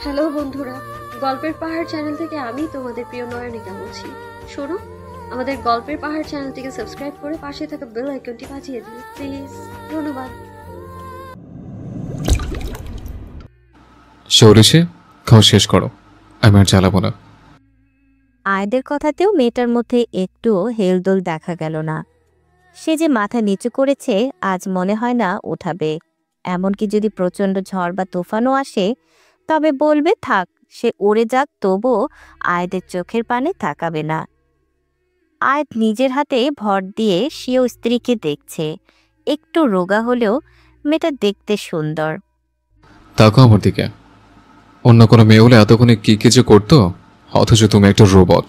Hello বন্ধুরা, গল্পের পাহাড় চ্যানেল থেকে আমি তোমাদের প্রিয় নয়নিকা বলছি। শোনো, আমাদের গল্পের পাহাড় চ্যানেলটিকে সাবস্ক্রাইব করে পাশে থাকা বেল আইকনটি বাজিয়ে দিও প্লিজ। ধন্যবাদ। শৌরিশে, খাওয়া শেষ করো, আমি আর চালাবো না। আয়েদের কথাতেও মেয়েটার মধ্যে একটুও হেলদোল দেখা গেল না। সে যে মাথা নিচু করেছে আজ মনে হয় না উঠাবে। এমনকি যদি প্রচণ্ড ঝড় বা তুফানও আসে তবে বলবে থাক, সে উড়ে যাক, তবুও আয়েদের চোখের পানে তাকাবে না। আয়েদ নিজের হাতে ভর দিয়ে সেও স্ত্রীকে দেখছে। একটু রোগা হলেও মেয়েটা দেখতে সুন্দর। তাকাও আমার দিকে। অন্য কোনো মেয়ে হলে এতক্ষণে কি কিছু করতো, অথচ তুমি একটা রোবট।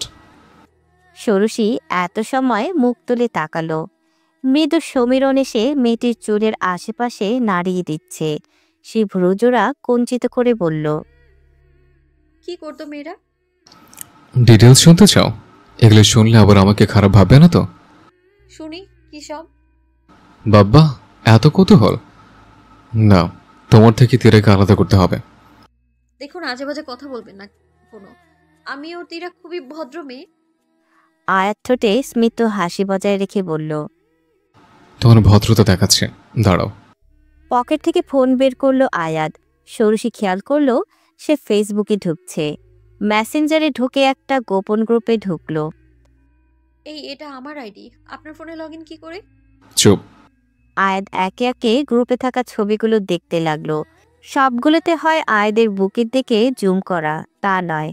ষোড়শী এত সময় মুখ তুলে তাকালো। মৃদু সমীরণ এসে মেয়েটির চুলের আশেপাশে নাড়িয়ে দিচ্ছে। সে ভ্রুজোড়া কুঞ্চিত করে বলল, কি করতো মেয়েরা? ডিটেলস শুনতে চাও? এগুলো শুনলে আবার আমাকে খারাপ ভাববে না তো? শুনি, কি সব? বাব্বা, এত কৌতূহল? না, তোমার থেকে তীরাকে আলাদা করতে হবে। দেখুন, আজে বাজে কথা বলবেন না কোনো। আমি ও তীরা খুবই ভদ্র মেয়ে। আয়াত ঠোঁটে স্মিত হাসি বজায় রেখে বলল, তোমার ভদ্রতা দেখাচ্ছে, দাঁড়াও। পকেট থেকে ফোন বের করলো আয়াত। ষোড়শী খেয়াল করলো সে ফেসবুকে ঢুকছে। মেসেঞ্জারে ঢুকে একটা গোপন গ্রুপে ঢুকলো। এটা আমার আইডি, আপনার ফোনে লগইন কি করে? চুপ। আয়াত একে একে গ্রুপে থাকা ছবিগুলো দেখতে লাগলো। সবগুলোতে হয় আয়াদের বুকের দিকে জুম করা, তা নয়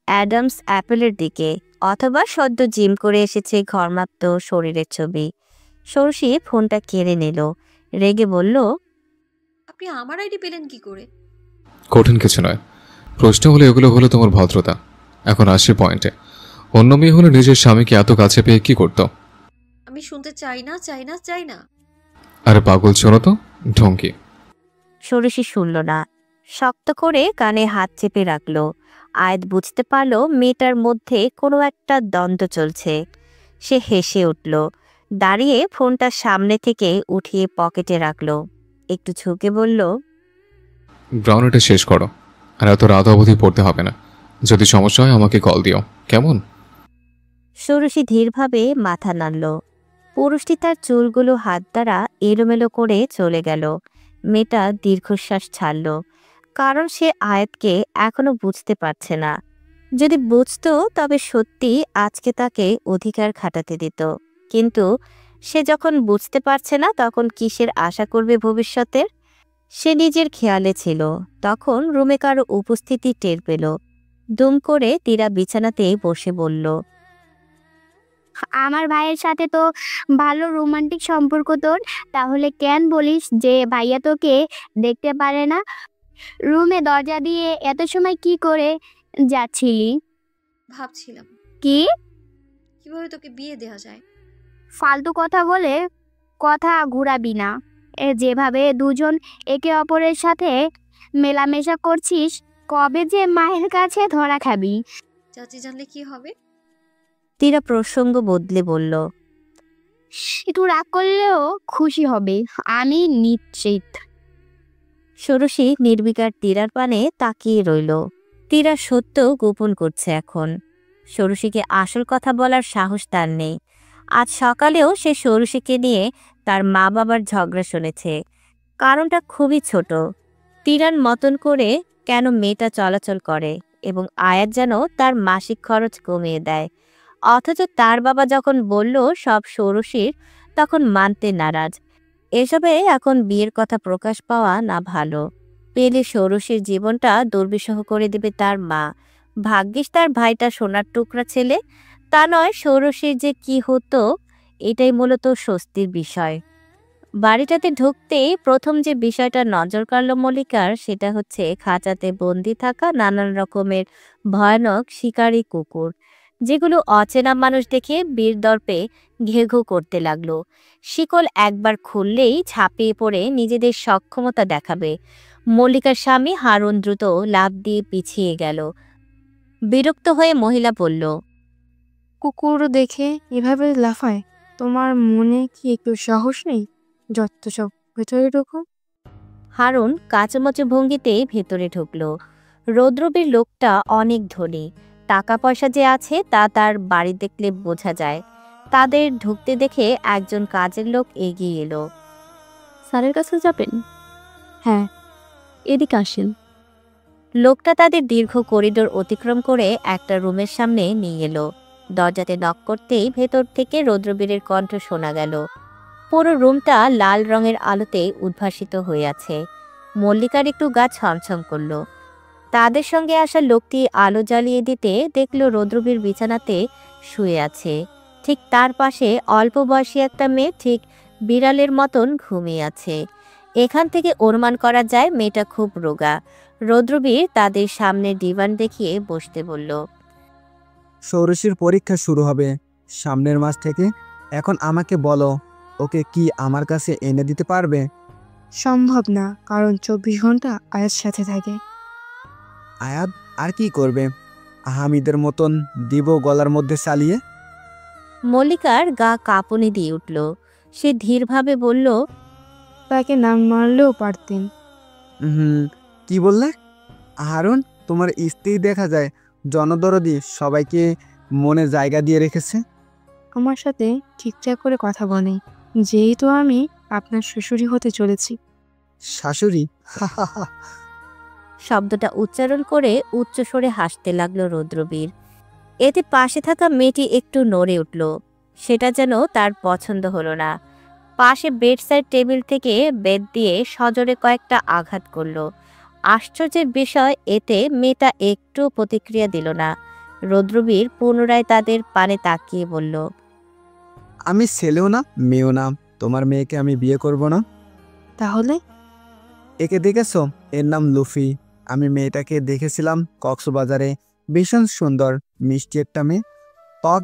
অ্যাডামস অ্যাপেলের দিকে, অথবা সদ্য জিম করে এসেছে ঘর্মাক্ত শরীরের ছবি। ষোড়শী ফোনটা কেড়ে নিল। রেগে বলল, আপনি আমার আইডি পেলেন কি করে? কঠিন কিছু নয়, প্রশ্ন হলে এগুলো হলো তোমার ভদ্রতা। এখন আসি পয়েন্টে। অন্য মেয়ে হলে নিজের স্বামীকে এত কাছে পেয়ে কি করতো? আমি শুনতে চাই না, চাই না, চাই না। আরে পাগল, শোনো তো, ঢঙ্কি। ষোড়শী শুনল না। শক্ত করে কানে হাত চেপে রাখল। আয়াত বুঝতে পারল মেয়েটার মধ্যে কোনো একটা দ্বন্দ্ব চলছে। সে হেসে উঠল। দাঁড়িয়ে ফোনটা সামনে থেকে উঠিয়ে পকেটে রাখল। একটু ঝুঁকে বলল, ব্রাউনিটা শেষ করো, আর এত রাত অবধি পড়তে হবে না। যদি সমস্যা হয় আমাকে কল দিও, কেমন? ষোড়শী ধীরভাবে মাথা নাড়ল। পুরুষটি তার চুলগুলো হাত দ্বারা এলোমেলো করে চলে গেল। মেয়েটা দীর্ঘশ্বাস ছাড়ল, কারণ সে আয়াতকে এখনো বুঝতে পারছে না। যদি বুঝতো তবে সত্যি আজকে তাকে অধিকার খাটাতে দিত। কিন্তু সে যখন বুঝতে পারছে না তখন কিসের আশা করবে ভবিষ্যতের? সে নিজের খেয়ালে ছিল। তখন রুমে কারো উপস্থিতি টের পেল। দুম করে তীরা বিছানাতে বসে বলল, আমার ভাইয়ের সাথে তো ভালো রোমান্টিক সম্পর্ক তোর, তাহলে কেন বলিস যে ভাইয়া তোকে দেখতে পারে না? রুমে দরজা দিয়ে এত সময় কি করে যাচ্ছিলি? ভাবছিলাম কি কিভাবে তোকে বিয়ে দেওয়া যায়। ফালতু কথা বলে কথা ঘুরাবি না। যেভাবে দুজন একে অপরের সাথে মেলামেশা করছিস, কবে যে মায়ের কাছে ধরা খাবি? চাচি জানলে কি হবে? তীরা প্রসঙ্গ বদলে বলল, একটু রাগ করলেও খুশি হবে, আমি নিশ্চিত। ষোড়শী নির্বিকার তীরার পানে তাকিয়ে রইল। তীরা সত্য গোপন করছে এখন। ষোড়শীকে আসল কথা বলার সাহস তার নেই। আজ সকালেও সে ষোড়শীকে নিয়ে তার মা বাবার ঝগড়া শুনেছে। কারণটা খুবই ছোট। তীরার মতন করে কেন মেয়েটা চলাচল করে এবং আয়াত যেন তার মাসিক খরচ কমিয়ে দেয়। অথচ তার বাবা যখন বলল সব ষোড়শীর, তখন মানতে নারাজ। এসবে এখন বিয়ের কথা প্রকাশ পাওয়া না ভালো। পেলে ষোড়শীর জীবনটা দুর্বিষহ করে দেবে তার মা। ভাগ্যিস তার ভাইটা সোনার টুকরা ছেলে। তা নয় ষোড়শীর যে কি হতো, এটাই মূলত স্বস্তির বিষয়। বাড়িটাতে ঢুকতেই প্রথম যে বিষয়টা নজর কাড়ল মল্লিকার, সেটা হচ্ছে খাঁচাতে বন্দি থাকা নানান রকমের ভয়ানক শিকারী কুকুর, যেগুলো অচেনা মানুষ দেখে বীরদর্পে ঘেঘু করতে লাগলো। শিকল একবার খুললেই ঝাঁপিয়ে পড়ে নিজেদের সক্ষমতা দেখাবে। মল্লিকার স্বামী হারুন দ্রুত লাফ দিয়ে পিছিয়ে গেল। বিরক্ত হয়ে মহিলা বলল, কুকুর দেখে এভাবে লাফায়? তোমার মনে কি একটু সাহস নেই? যত সব ভেতরে ঢুকো। হারুন কাচুমাচু ভঙ্গিতে ভেতরে ঢুকল। রৌদ্রবীর লোকটা অনেক ধনী, টাকা পয়সা যে আছে তা তার বাড়ি দেখলে বোঝা যায়। তাদের ঢুকতে দেখে একজন কাজের লোক এগিয়ে এলো। স্যারের কাছে যাবেন? হ্যাঁ, এদিকে আসেন। লোকটা তাদের দীর্ঘ করিডোর অতিক্রম করে একটা রুমের সামনে নিয়ে এলো। দরজাতে নক করতেই ভেতর থেকে রৌদ্রবীরের কণ্ঠ শোনা গেল। পুরো রুমটা লাল রঙের আলোতে উদ্ভাসিত হয়ে আছে। মল্লিকার একটু গা ছমছম করল। তাদের সঙ্গে আসা লোকটি আলো জ্বালিয়ে দিতে দেখল রৌদ্রবীর বিছানাতে শুয়ে আছে। ঠিক তার পাশে অল্প বয়সী একটা মেয়ে ঠিক বিড়ালের মতন ঘুমিয়ে আছে। এখান থেকে অনুমান করা যায় মেয়েটা খুব রোগা। রৌদ্রবীর তাদের সামনে ডিভান দেখিয়ে বসতে বলল। ষোড়শীর পরীক্ষা শুরু হবে সামনের মাস থেকে। এখন আমাকে বলো, ওকে কি আমার কাছে এনে দিতে পারবে? সম্ভব না, কারণ 24 ঘন্টা আয়ার সাথে থাকে। আয়াত আর কি করবে? হামিদের মতন দিব গলার মধ্যে চালিয়ে? মল্লিকার গা কাঁপুনি দিয়ে উঠল। সে ধীরভাবে বলল, তাকে নাম মারলেও পারতেন। কি বললে? হারুন, তোমার স্ত্রী দেখা যায় জনদরদি, সবাইকে মনে জায়গা দিয়ে রেখেছে। আমার সাথে ঠিকঠাক করে কথা বলে, যেহেতু আমি আপনার শ্বশুরি হতে চলেছি। শাশুড়ি? শব্দটা উচ্চারণ করে উচ্চস্বরে হাসতে লাগলো রৌদ্রবীর। এতে পাশে থাকা মেয়েটি একটু নড়ে উঠল। সেটা যেন তার পছন্দ হলো না। পাশে বেডসাইড টেবিল থেকে বেদ দিয়ে সজোরে কয়েকটা আঘাত করলো। আশ্চর্যের বিষয়, এতে মেয়েটা একটু প্রতিক্রিয়া দিল না। রৌদ্রবীর পুনরায় তাদের পানে তাকিয়ে বলল, আমি ছেলেও না মেয়েও না, তোমার মেয়েকে আমি বিয়ে করব না। তাহলে? একে দেখেছো? এর নাম লুফি। আমি মেয়েটাকে দেখেছিলাম কক্সবাজারে। ভীষণ সুন্দর, মিষ্টি একটা মেয়ে। ত্বক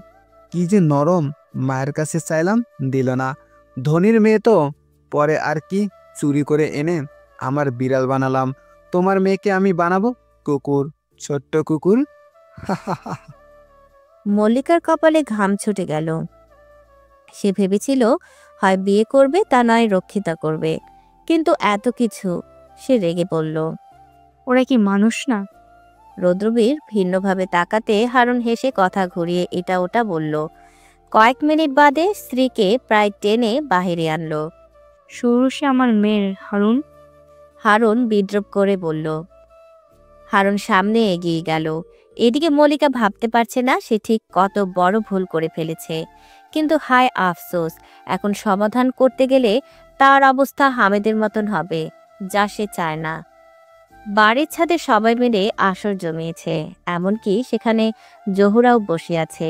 কি যে নরম। মায়ের কাছে চাইলাম, দিল না। ধনীর মেয়ে তো, পরে আর কি চুরি করে এনে আমার বিড়াল বানালাম। তোমার মেয়েকে আমি বানাবো কুকুর, ছোট্ট কুকুর। মল্লিকার কপালে ঘাম ছুটে গেল। সে ভেবেছিল হয় বিয়ে করবে, তা নয় রক্ষিতা করবে, কিন্তু এত কিছু। সে রেগে পড়ল। ওরা কি মানুষ না? রৌদ্রবীর ভিন্নভাবে তাকাতে হারুন হেসে কথা ঘুরিয়ে এটা ওটা বলল। কয়েক মিনিট বাদে স্ত্রীকে প্রায় টেনে বাহিরে আনলো। ষোড়শী আমার মেয়ের, হারুন। হারুন বিদ্রুপ করে বলল। হারুন সামনে এগিয়ে গেল। এদিকে মল্লিকা ভাবতে পারছে না সে ঠিক কত বড় ভুল করে ফেলেছে। কিন্তু হায় আফসোস, এখন সমাধান করতে গেলে তার অবস্থা হামেদের মতন হবে, যা সে চায় না। বাড়ির ছাদে সবাই মিলে আসর জমিয়েছে, এমনকি সেখানে জহুরাও বসে আছে।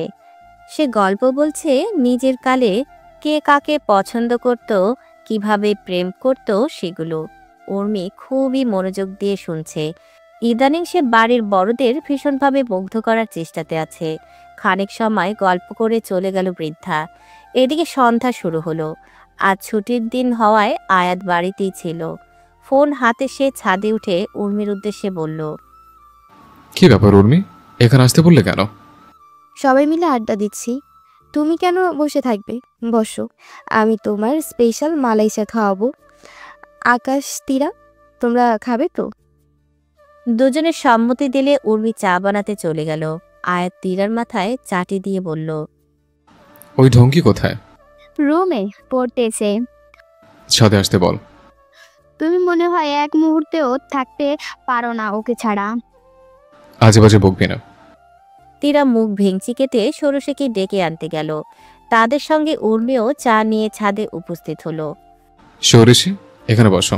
সে গল্প বলছে নিজের কালে কে কাকে পছন্দ করত, কিভাবে প্রেম করত সেগুলো। উর্মি খুবই মনোযোগ দিয়ে শুনছে। ইদানিং সে বাড়ির বড়দের ভীষণভাবে মুগ্ধ করার চেষ্টাতে আছে। খানিক সময় গল্প করে চলে গেল বৃদ্ধা। এদিকে সন্ধ্যা শুরু হলো। আজ ছুটির দিন হওয়ায় আয়াত বাড়িতেই ছিল। ফোন হাতে সে ছাদে উঠে উর্মির উদ্দেশ্যে বলল, কি ব্যাপার উর্মি, এখানে আসতে বললে কেন? সবাই মিলে আড্ডা দিচ্ছি। তুমি কেন বসে থাকবে? বসো, আমি তোমার স্পেশাল মালাই চা খাওয়াবো। আকাশ, তীরা, তোমরা খাবে তো? দুজনের সম্মতি দিলে উর্মি চা বানাতে চলে গেল। আয়াত তীরার মাথায় চাটি দিয়ে বলল, ওই ঢঙ্কি কোথায়? রুমে পড়তেছে। ছাদে আসতে বল। তুমি মনে হয় এক মুহূর্তেও থাকতে পারো না ওকে ছাড়া। আজে বাজে বকবি না। তীরা মুখ ভেঙচি কেটে ষোড়শীকে ডেকে আনতে গেল। তাদের সঙ্গে উর্মিও চা নিয়ে ছাদে উপস্থিত হলো। ষোড়শী, এখানে বসো।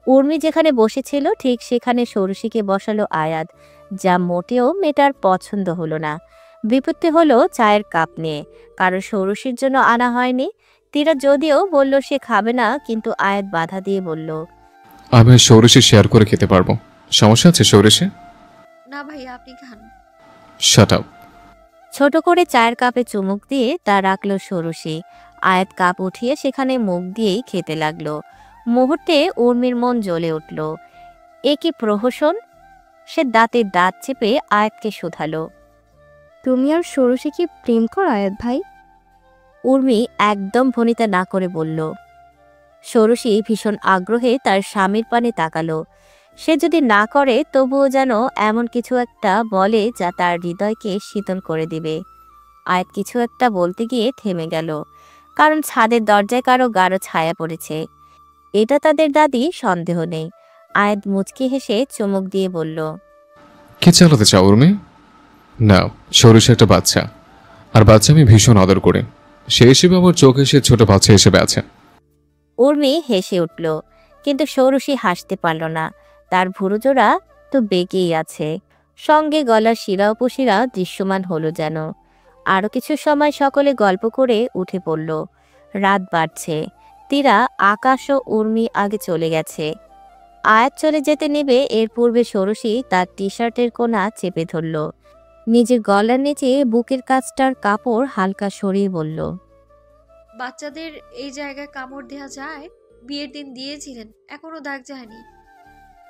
উর্মি যেখানে বসেছিল ঠিক সেখানে ষোড়শীকে বসালো আয়াত, যা মোটেও মেয়েটার পছন্দ হলো না। বিপত্তি হলো চায়ের কাপ নিয়ে, কারণ ষোড়শীর জন্য আনা হয়নি। তীরা যদিও বলল সে খাবে না, কিন্তু আয়াত বাধা দিয়ে বলল, আমি ষোড়শী শেয়ার করে খেতে পারবো। সমস্যা আছে ষোড়শী? না ভাইয়া, আপনি খান। Shut up. ছোট করে চায়ের কাপে চুমুক দিয়ে তা রাখলো ষোড়শী। আয়াত কাপ উঠিয়ে সেখানে মুখ দিয়েই খেতে লাগলো। মুহূর্তে উর্মির মন জ্বলে উঠল। এ কি প্রহসন! সে দাঁতে দাঁত চেপে আয়াতকে শুধালো। তুমি আর ষোড়শী কি প্রেম করো আয়াত ভাই? উর্মি একদম ভনিতা না করে বলল, ষোড়শী ভীষণ আগ্রহে তার স্বামীর পানে তাকালো। সে যদি না করে তবুও যেন এমন কিছু একটা বলে যা তার হৃদয়কে শীতল করে দিবে। আয়াত কিছু একটা বলতে গিয়ে থেমে গেল, কারণ ছাদের দরজায় কারো গাঢ় ছায়া পড়েছে। এটা তাদের দাদি, সন্দেহ নেই। আয়াত মুচকি হেসে চমক দিয়ে বলল, কি চালাতে চাও উর্মি? না, সরিষা একটা বাচ্চা, আর বাচ্চা আমি ভীষণ আদর করি। সে হিসেবে আমার চোখে সে ছোট বাচ্চা হিসেবে আছে। উর্মি হেসে উঠল, কিন্তু ষোড়শী হাসতে পারল না। তার ভুরুজোড়া তো বেঁকেই আছে, সঙ্গে গলার শিরা উপশিরা দৃশ্যমান হলো যেন। আরো কিছু সময় সকলে গল্প করে উঠে পড়ল। রাত বাড়ছে। তীরা, আকাশ ও উর্মি আগে চলে গেছে। আয়াত চলে যেতে নেবে এর পূর্বে ষোড়শী তার টি শার্টের কোনা চেপে ধরল। নিজের গলার নিচে বুকের কাছটার কাপড় হালকা সরিয়ে বলল, বাচ্চাদের এই জায়গায় কামড় দেওয়া যায়? বিয়ের দিন দিয়েছিলেন, এখনো দাগ যায়নি।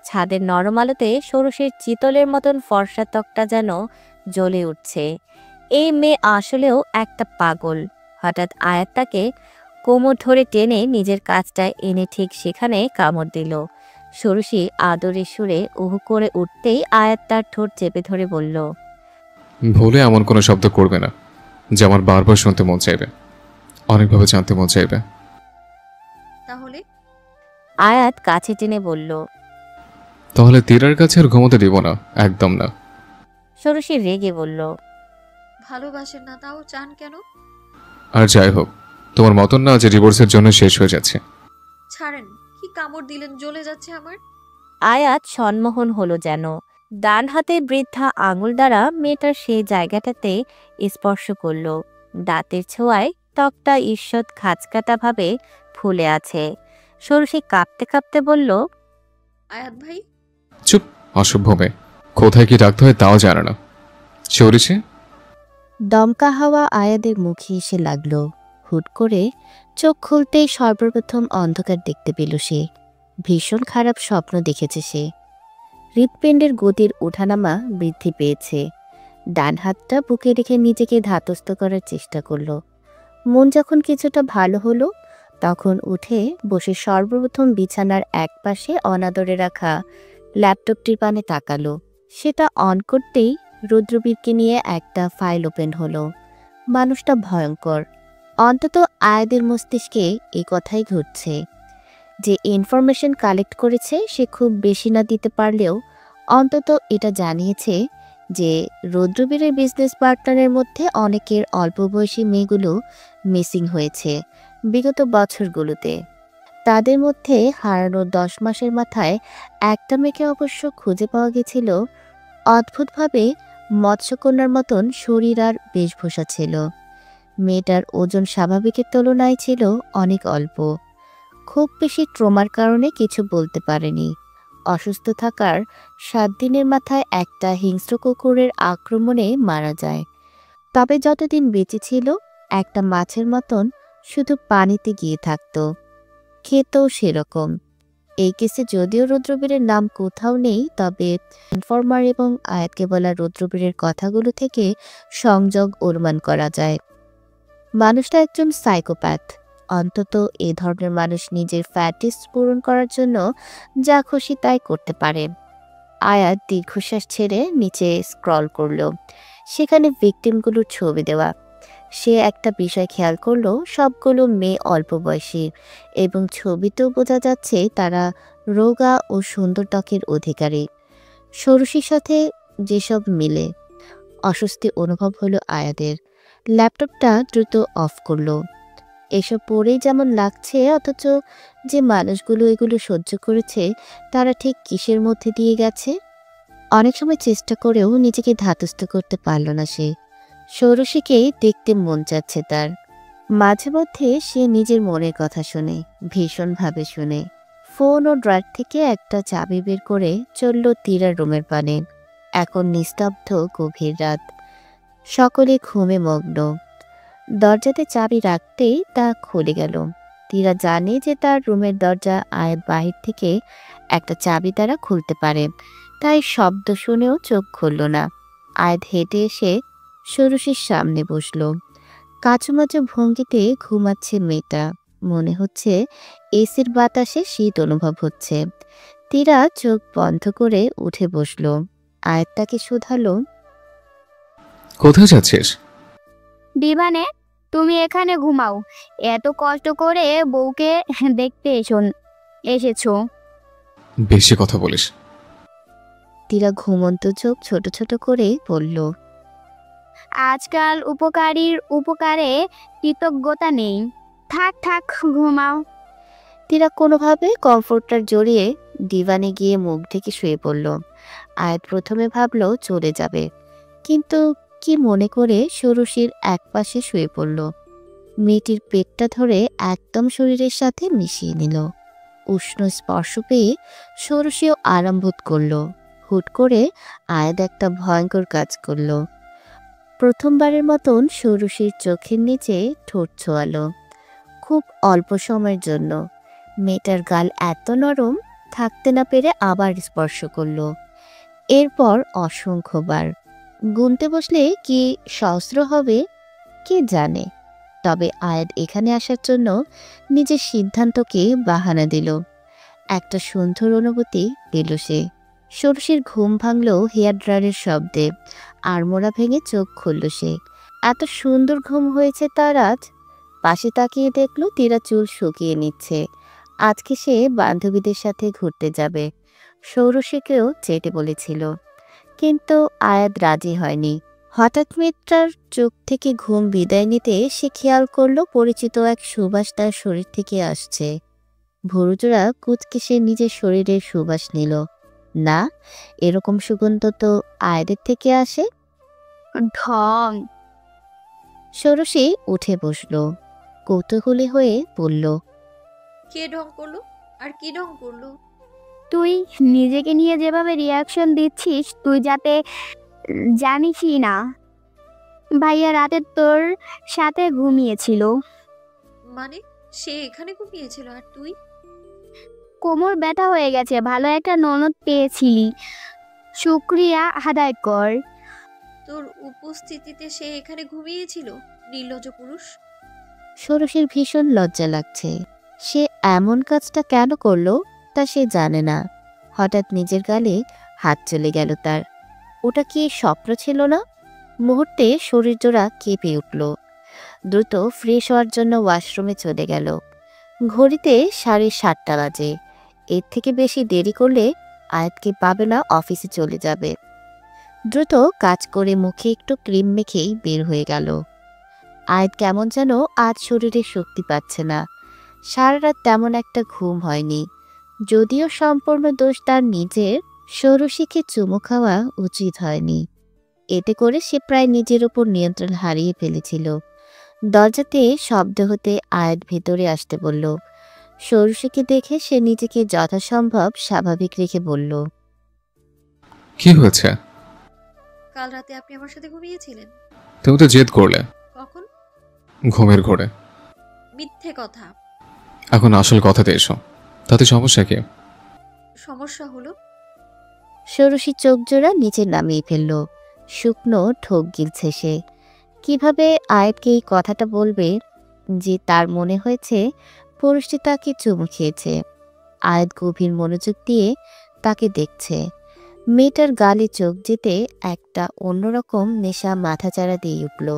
ছাদের নরম আলোতে ষোড়শীর চিতলের মতন ফর্সা ত্বকটা যেন জ্বলে উঠছে। এই মেয়ে আসলেও একটা পাগল। হঠাৎ আয়াত তাকে কোমর ধরে টেনে নিজের কাছটায় এনে ঠিক সেখানে কামড় দিল। ষোড়শী আদরের সুরে উহু করে উঠতেই আয়াত তার ঠোঁট চেপে ধরে বলল, ভুলে এমন কোনো শব্দ করবে না যে আমার বারবার শুনতে মন চাইবে, অনেকভাবে জানতে মন চাইবে। তাহলে? আয়াত কাছে টেনে বলল। তাহলে তীরার কাছে আর ঘুমোতে দিব না, একদম না। ষোড়শী রেগে বলল, ভালোবাসেন না তাও চান কেন? আর যাই হোক, তোমার মতন না যে ডিভোর্সের জন্য শেষ হয়ে যাচ্ছে। ছাড়েন, কি কামড় দিলেন, জ্বলে যাচ্ছে আমার। আয়াত সম্মোহন হলো যেন। ডান হাতে বৃদ্ধা আঙুল দ্বারা মেয়েটার সেই জায়গাটাতে স্পর্শ করল। দাঁতের ছোঁয়ায় ত্বকটা ঈষৎ খাঁচকাটা ভাবে ফুলে আছে। ষোড়শী কাঁপতে কাঁপতে বলল, আয়াত ভাই। চুপ, অসভ্য মেয়ে। কোথায় কি রাখতে হয় তাও জানে না। সরিষে। দমকা হাওয়া আয়াদের মুখে এসে লাগল। হুট করে চোখ খুলতেই সর্বপ্রথম অন্ধকার দেখতে পেল সে। ভীষণ খারাপ স্বপ্ন দেখেছে সে। হৃৎপিণ্ডের গতির ওঠানামা বৃদ্ধি পেয়েছে। ডান হাতটা বুকে রেখে নিজেকে ধাতস্থ করার চেষ্টা করল। মন যখন কিছুটা ভালো হলো, তখন উঠে বসে সর্বপ্রথম বিছানার একপাশে অনাদরে রাখা ল্যাপটপটির পানে তাকালো। সেটা অন করতেই রুদ্রবীরকে নিয়ে একটা ফাইল ওপেন হলো। মানুষটা ভয়ঙ্কর। অন্তত আয়াদের মস্তিষ্কে এই কথাই ঘটছে। যে ইনফরমেশন কালেক্ট করেছে সে খুব বেশি না দিতে পারলেও অন্তত এটা জানিয়েছে যে রুদ্রবীরের বিজনেস পার্টনারের মধ্যে অনেকের অল্প বয়সী মেয়েগুলো মিসিং হয়েছে বিগত বছরগুলোতে। তাদের মধ্যে হারানোর 10 মাসের মাথায় একটা মেয়েকে অবশ্য খুঁজে পাওয়া গেছিল। অদ্ভুতভাবে মৎস্যকন্যার মতন শরীর আর বেশভূষা ছিল। মেয়েটার ওজন স্বাভাবিকের তুলনায় ছিল অনেক অল্প। খুব বেশি ট্রমার কারণে কিছু বলতে পারেনি। অসুস্থ থাকার 7 দিনের মাথায় একটা হিংস্র কুকুরের আক্রমণে মারা যায়। তবে যতদিন বেঁচে ছিল একটা মাছের মতন শুধু পানিতে গিয়ে থাকত, খেতেও সেরকম। এই কেসে যদিও রুদ্রবীরের নাম কোথাও নেই, তবে ইনফরমার এবং আয়াতকে বলা রুদ্রবীরের কথাগুলো থেকে সংযোগ অনুমান করা যায়। মানুষটা একজন সাইকোপ্যাথ। অন্তত এ ধরনের মানুষ নিজের ফ্যাটিস পূরণ করার জন্য যা খুশি তাই করতে পারে। আয়াত দীর্ঘশ্বাস ছেড়ে নিচে স্ক্রল করল। সেখানে ভিকটিমগুলোর ছবি দেওয়া। সে একটা বিষয় খেয়াল করলো, সবগুলো মেয়ে অল্প বয়সী এবং ছবিতেও বোঝা যাচ্ছে তারা রোগা ও সুন্দর ত্বকের অধিকারী। ষোড়শীর সাথে যেসব মিলে। অস্বস্তি অনুভব হলো আয়াদের। ল্যাপটপটা দ্রুত অফ করলো। এসব পড়েই যেমন লাগছে, অথচ যে মানুষগুলো এগুলো সহ্য করেছে তারা ঠিক কিসের মধ্যে দিয়ে গেছে। অনেক সময় চেষ্টা করেও নিজেকে ধাতস্থ করতে পারল না সে। ষোড়শীকে দেখতে মন চাচ্ছে তার। মাঝে মধ্যে সে নিজের মনের কথা শোনে, ভীষণভাবে শোনে। ফোন ও ড্রয়ার থেকে একটা চাবি বের করে চলল তীরার রুমের পানে। এখন নিস্তব্ধ গভীর রাত। সকলে ঘুমে মগ্ন। দরজাতে চাবি রাখতেই তা খুলে গেল। তীরা জানে যে তার রুমের দরজা আয়াত বাহির থেকে একটা চাবি দ্বারা খুলতে পারে, তাই শব্দ শুনেও চোখ খুলল না। আয়াত হেঁটে এসে ষোড়শীর সামনে বসল। কাচুমাচু ভঙ্গিতে ঘুমাচ্ছে মেয়েটা। মনে হচ্ছে এসির বাতাসে শীত অনুভব হচ্ছে। তীরা চোখ বন্ধ করে উঠে বসলো। আয়াত তাকে শুধালো, কোথায় যাচ্ছিস? ডিভানে, তুমি এখানে ঘুমাও। এত কষ্ট করে বউকে দেখতে এসেছো। বেশি কথা বলিস। তীরা ঘুমন্ত চোখ ছোট ছোট করে বলল, আজকাল উপকারীর উপকারে কৃতজ্ঞতা নেই। থাক থাক, ঘুমাও। তীরা কোনোভাবে কমফোর্টার জড়িয়ে ডিভানে গিয়ে মুখ ঢেকে শুয়ে পড়ল। আয়াত প্রথমে ভাবল চলে যাবে, কিন্তু কি মনে করে ষোড়শীর একপাশে শুয়ে পড়ল। মেয়েটির পেটটা ধরে একদম শরীরের সাথে মিশিয়ে নিল। উষ্ণ স্পর্শ পেয়ে ষোড়শীও আরাম বোধ করল। হুট করে আয়াত একটা ভয়ঙ্কর কাজ করল। প্রথমবারের মতন ষোড়শীর চোখের নিচে ঠোঁট ছোঁয়ালো, খুব অল্প সময়ের জন্য। মেয়েটার গাল এত নরম, থাকতে না পেরে আবার স্পর্শ করল। এরপর অসংখ্যবার। গুনতে বসলে কি সহস্র হবে কে জানে। তবে আয়াত এখানে আসার জন্য নিজের সিদ্ধান্তকে বাহানা দিল। একটা সুন্দর অনুভূতি পেল সে। ষোড়শীর ঘুম ভাঙল হেয়ার ড্রায়ারের শব্দে। আড়মোড়া ভেঙে চোখ খুলল সে। এত সুন্দর ঘুম হয়েছে তার আজ। পাশে তাকিয়ে দেখল তীরা চুল শুকিয়ে নিচ্ছে। আজকে সে বান্ধবীদের সাথে ঘুরতে যাবে। ষোড়শীকেও যেতে বলেছিল, কিন্তু আয়াত রাজি হয়নি। হঠাৎ মেয়েটার চোখ থেকে ঘুম বিদায় নিতে সে খেয়াল করলো পরিচিত এক সুবাস তার শরীর থেকে আসছে। ভুরুজোড়া কুঁচকে সে নিজের শরীরের সুবাস নিল। না, এরকম সুগন্ধ তো আয়াদের থেকে আসে। ঢং। ষোড়শী উঠে বসল, কৌতূহলী হয়ে বলল, কে ঢং করলো? আর কি ঢং করলো? তুই নিজেকে নিয়ে যেভাবে রিয়াকশন দিচ্ছিস, তুই যাতে জানিসই না ভাইয়া রাতে তোর সাথে ঘুমিয়েছিল। মানে সে এখানে ঘুমিয়েছিল আর তুই? কোমর ব্যথা হয়ে গেছে, ভালো একটা ননদ পেয়েছিলি, শুক্রিয়া আদায় কর। তোর উপস্থিতিতে সে এখানে ঘুমিয়েছিল? নির্লজ্জ পুরুষ। ষোড়শীর ভীষণ লজ্জা লাগছে। সে এমন কাজটা কেন করলো তা সে জানে না। হঠাৎ নিজের গালে হাত চলে গেল তার। ওটা কি স্বপ্ন ছিল না? মুহূর্তে শরীর জোড়া কেঁপে উঠল। দ্রুত ফ্রেশ হওয়ার জন্য ওয়াশরুমে চলে গেল। ঘড়িতে 7:30 বাজে। এর থেকে বেশি দেরি করলে আয়াতকে পাবে না, অফিসে চলে যাবে। দ্রুত কাজ করে মুখে একটু ক্রিম মেখেই বের হয়ে গেল। আয়াত কেমন যেন আজ শরীরে শক্তি পাচ্ছে না। সারা রাত তেমন একটা ঘুম হয়নি। যদিও সম্পূর্ণ দোষ তার নিজের, ষোড়শীকে চুমু খাওয়া উচিত হয়নি। এতে করে সে প্রায় নিজের ওপর নিয়ন্ত্রণ হারিয়ে ফেলেছিল। দরজাতে শব্দ হতে আয়াত ভেতরে আসতে বলল। ষোড়শীকে দেখে সে নিজেকে যথাসম্ভব স্বাভাবিক রেখে বলল, কি হয়েছে? কাল রাতে আপনি আমার সাথে ঘুমিয়েছিলেন। তুমি তো জেদ করলে। কখন? ঘুমের ঘোরে। মিথ্যে কথা। এখন আসল কথাতে এসো, তাতে সমস্যা কি? সমস্যা হলো ষোড়শী চোখ জোড়া নিচে নামিয়ে ফেলল। শুকনো ঠোক গিলছে সে। কিভাবে আয়াতকে এই কথাটা বলবে যে তার মনে হয়েছে পুরুষটি তাকে চুমু খেয়েছে। আয়াত গভীর মনোযোগ দিয়ে তাকে দেখছে। মেয়েটার গালে চোখ যেতে একটা অন্যরকম নেশা মাথাচাড়া দিয়ে উঠল।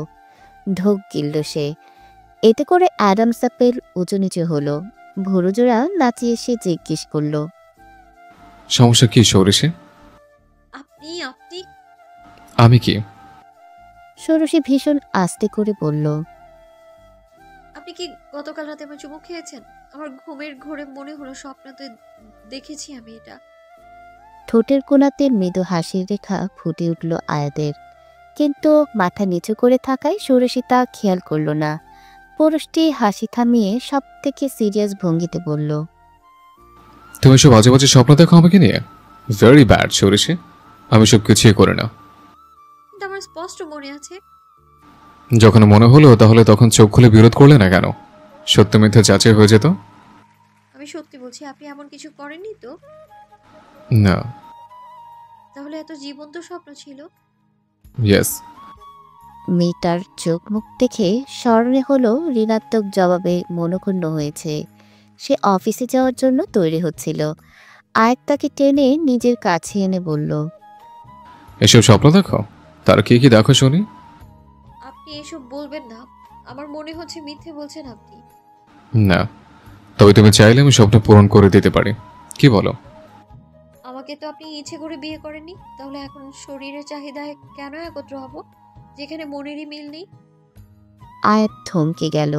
ঢোক গিলল সে। এতে করে অ্যাডাম সাপের উঁচু নিচু হলো। ভুরুজোড়া নাচিয়ে সে জিজ্ঞেস করল, সমস্যা কি ষোড়শী? আপনি আপনি আমি কি? ষোড়শী ভীষণ আস্তে করে বলল, আপনি কি গতকাল রাতে আমার চুমু খেয়েছেন? আমার ঘুমের ঘোরে মনে হলো স্বপ্নতে দেখেছি আমি এটা। ঠোঁটের কোণাতে মৃদু হাসির রেখা ফুটে উঠল আয়াদের, কিন্তু মাথা নিচু করে থাকায় ষোড়শী তা খেয়াল করল না। পুরুষটি হাসি থামিয়ে সব থেকে সিরিয়াস ভঙ্গিতে বলল, তুমি সব বাজে বাজে স্বপ্ন দেখো আমাকে নিয়ে। ভেরি ব্যাড ষোড়শী, আমি সব কিছুই করি না। কিন্তু আমার স্পষ্ট মনে আছে। যখন মনে হলো তাহলে তখন চোখ খুলে বিরোধ করলে না কেন? সত্য মিথ্যা যাচাই হয়ে যেত। আমি সত্যি বলছি, আপনি এমন কিছু করেননি তো? না। তাহলে এত জীবন্ত স্বপ্ন ছিল? ইয়েস। মেয়েটার চোখ মুখ দেখে স্মরণে হলো ঋণাত্মক জবাবে মনক্ষুণ্ণ হয়েছে। সে অফিসে যাওয়ার জন্য তৈরি হচ্ছিল। আয়াত তাকে টেনে নিজের কাছে এনে বলল, এসব স্বপ্ন দেখো? তার কি কি দেখো শুনি। আপনি এসব বলবেন না, আমার মনে হচ্ছে মিথ্যে বলছেন আপনি। না, তবে তুমি চাইলে আমি স্বপ্ন পূরণ করে দিতে পারি। কি বলো? আমাকে তো আপনি ইচ্ছে করে বিয়ে করেননি, তাহলে এখন শরীরের চাহিদায় কেন একত্র হব যেখানে মনেরই মিল নেই? আয়াত থমকে গেল।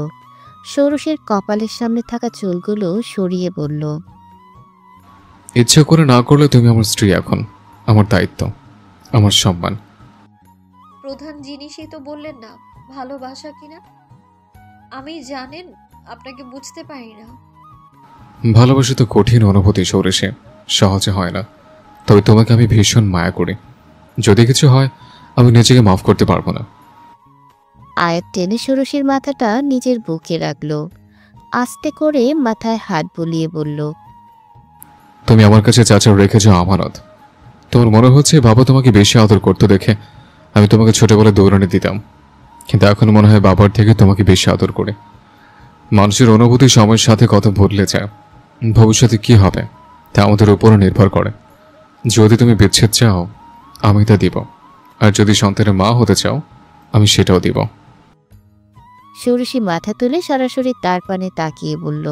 ষোড়শের কপালের সামনে থাকা চুলগুলো সরিয়ে বলল, ইচ্ছে করে না করলে তুমি আমার স্ত্রী, এখন আমার দায়িত্ব, আমার সম্মান। প্রধান জিনিসই তো বললেন না ভালোবাসা কিনা। আমি জানেন আপনাকে বুঝতে পারি না। ভালোবাসা তো কঠিন অনুভূতি সৌরেশে, সহজে হয় না। তবে তোমাকে আমি ভীষণ মায়া করি। যদি কিছু হয় আমি নিজেকে মাফ করতে পারবো না। আয়াত টেনে ষোড়শীর মাথাটা নিজের বুকে রাখল। আস্তে করে মাথায় হাত বুলিয়ে বলল, তুমি আমার কাছে চাচার রেখে যাও আমানত। তোমার মনে হচ্ছে বাবা তোমাকে বেশি আদর করতে দেখে আমি তোমাকে ছোটবেলায় দৌড়ানি দিতাম, কিন্তু এখন মনে হয় বাবার থেকে তোমাকে বেশি আদর করে। মানুষের অনুভূতি সময়ের সাথে কত বদলে যায়। ভবিষ্যতে কি হবে তা আমাদের উপরও নির্ভর করে। যদি তুমি বিচ্ছেদ চাও আমি তা দিব, আর যদি সন্তানের মা হতে চাও আমি সেটাও দিব। ষোড়শী মাথা তুলে সরাসরি তার পানে তাকিয়ে বলল,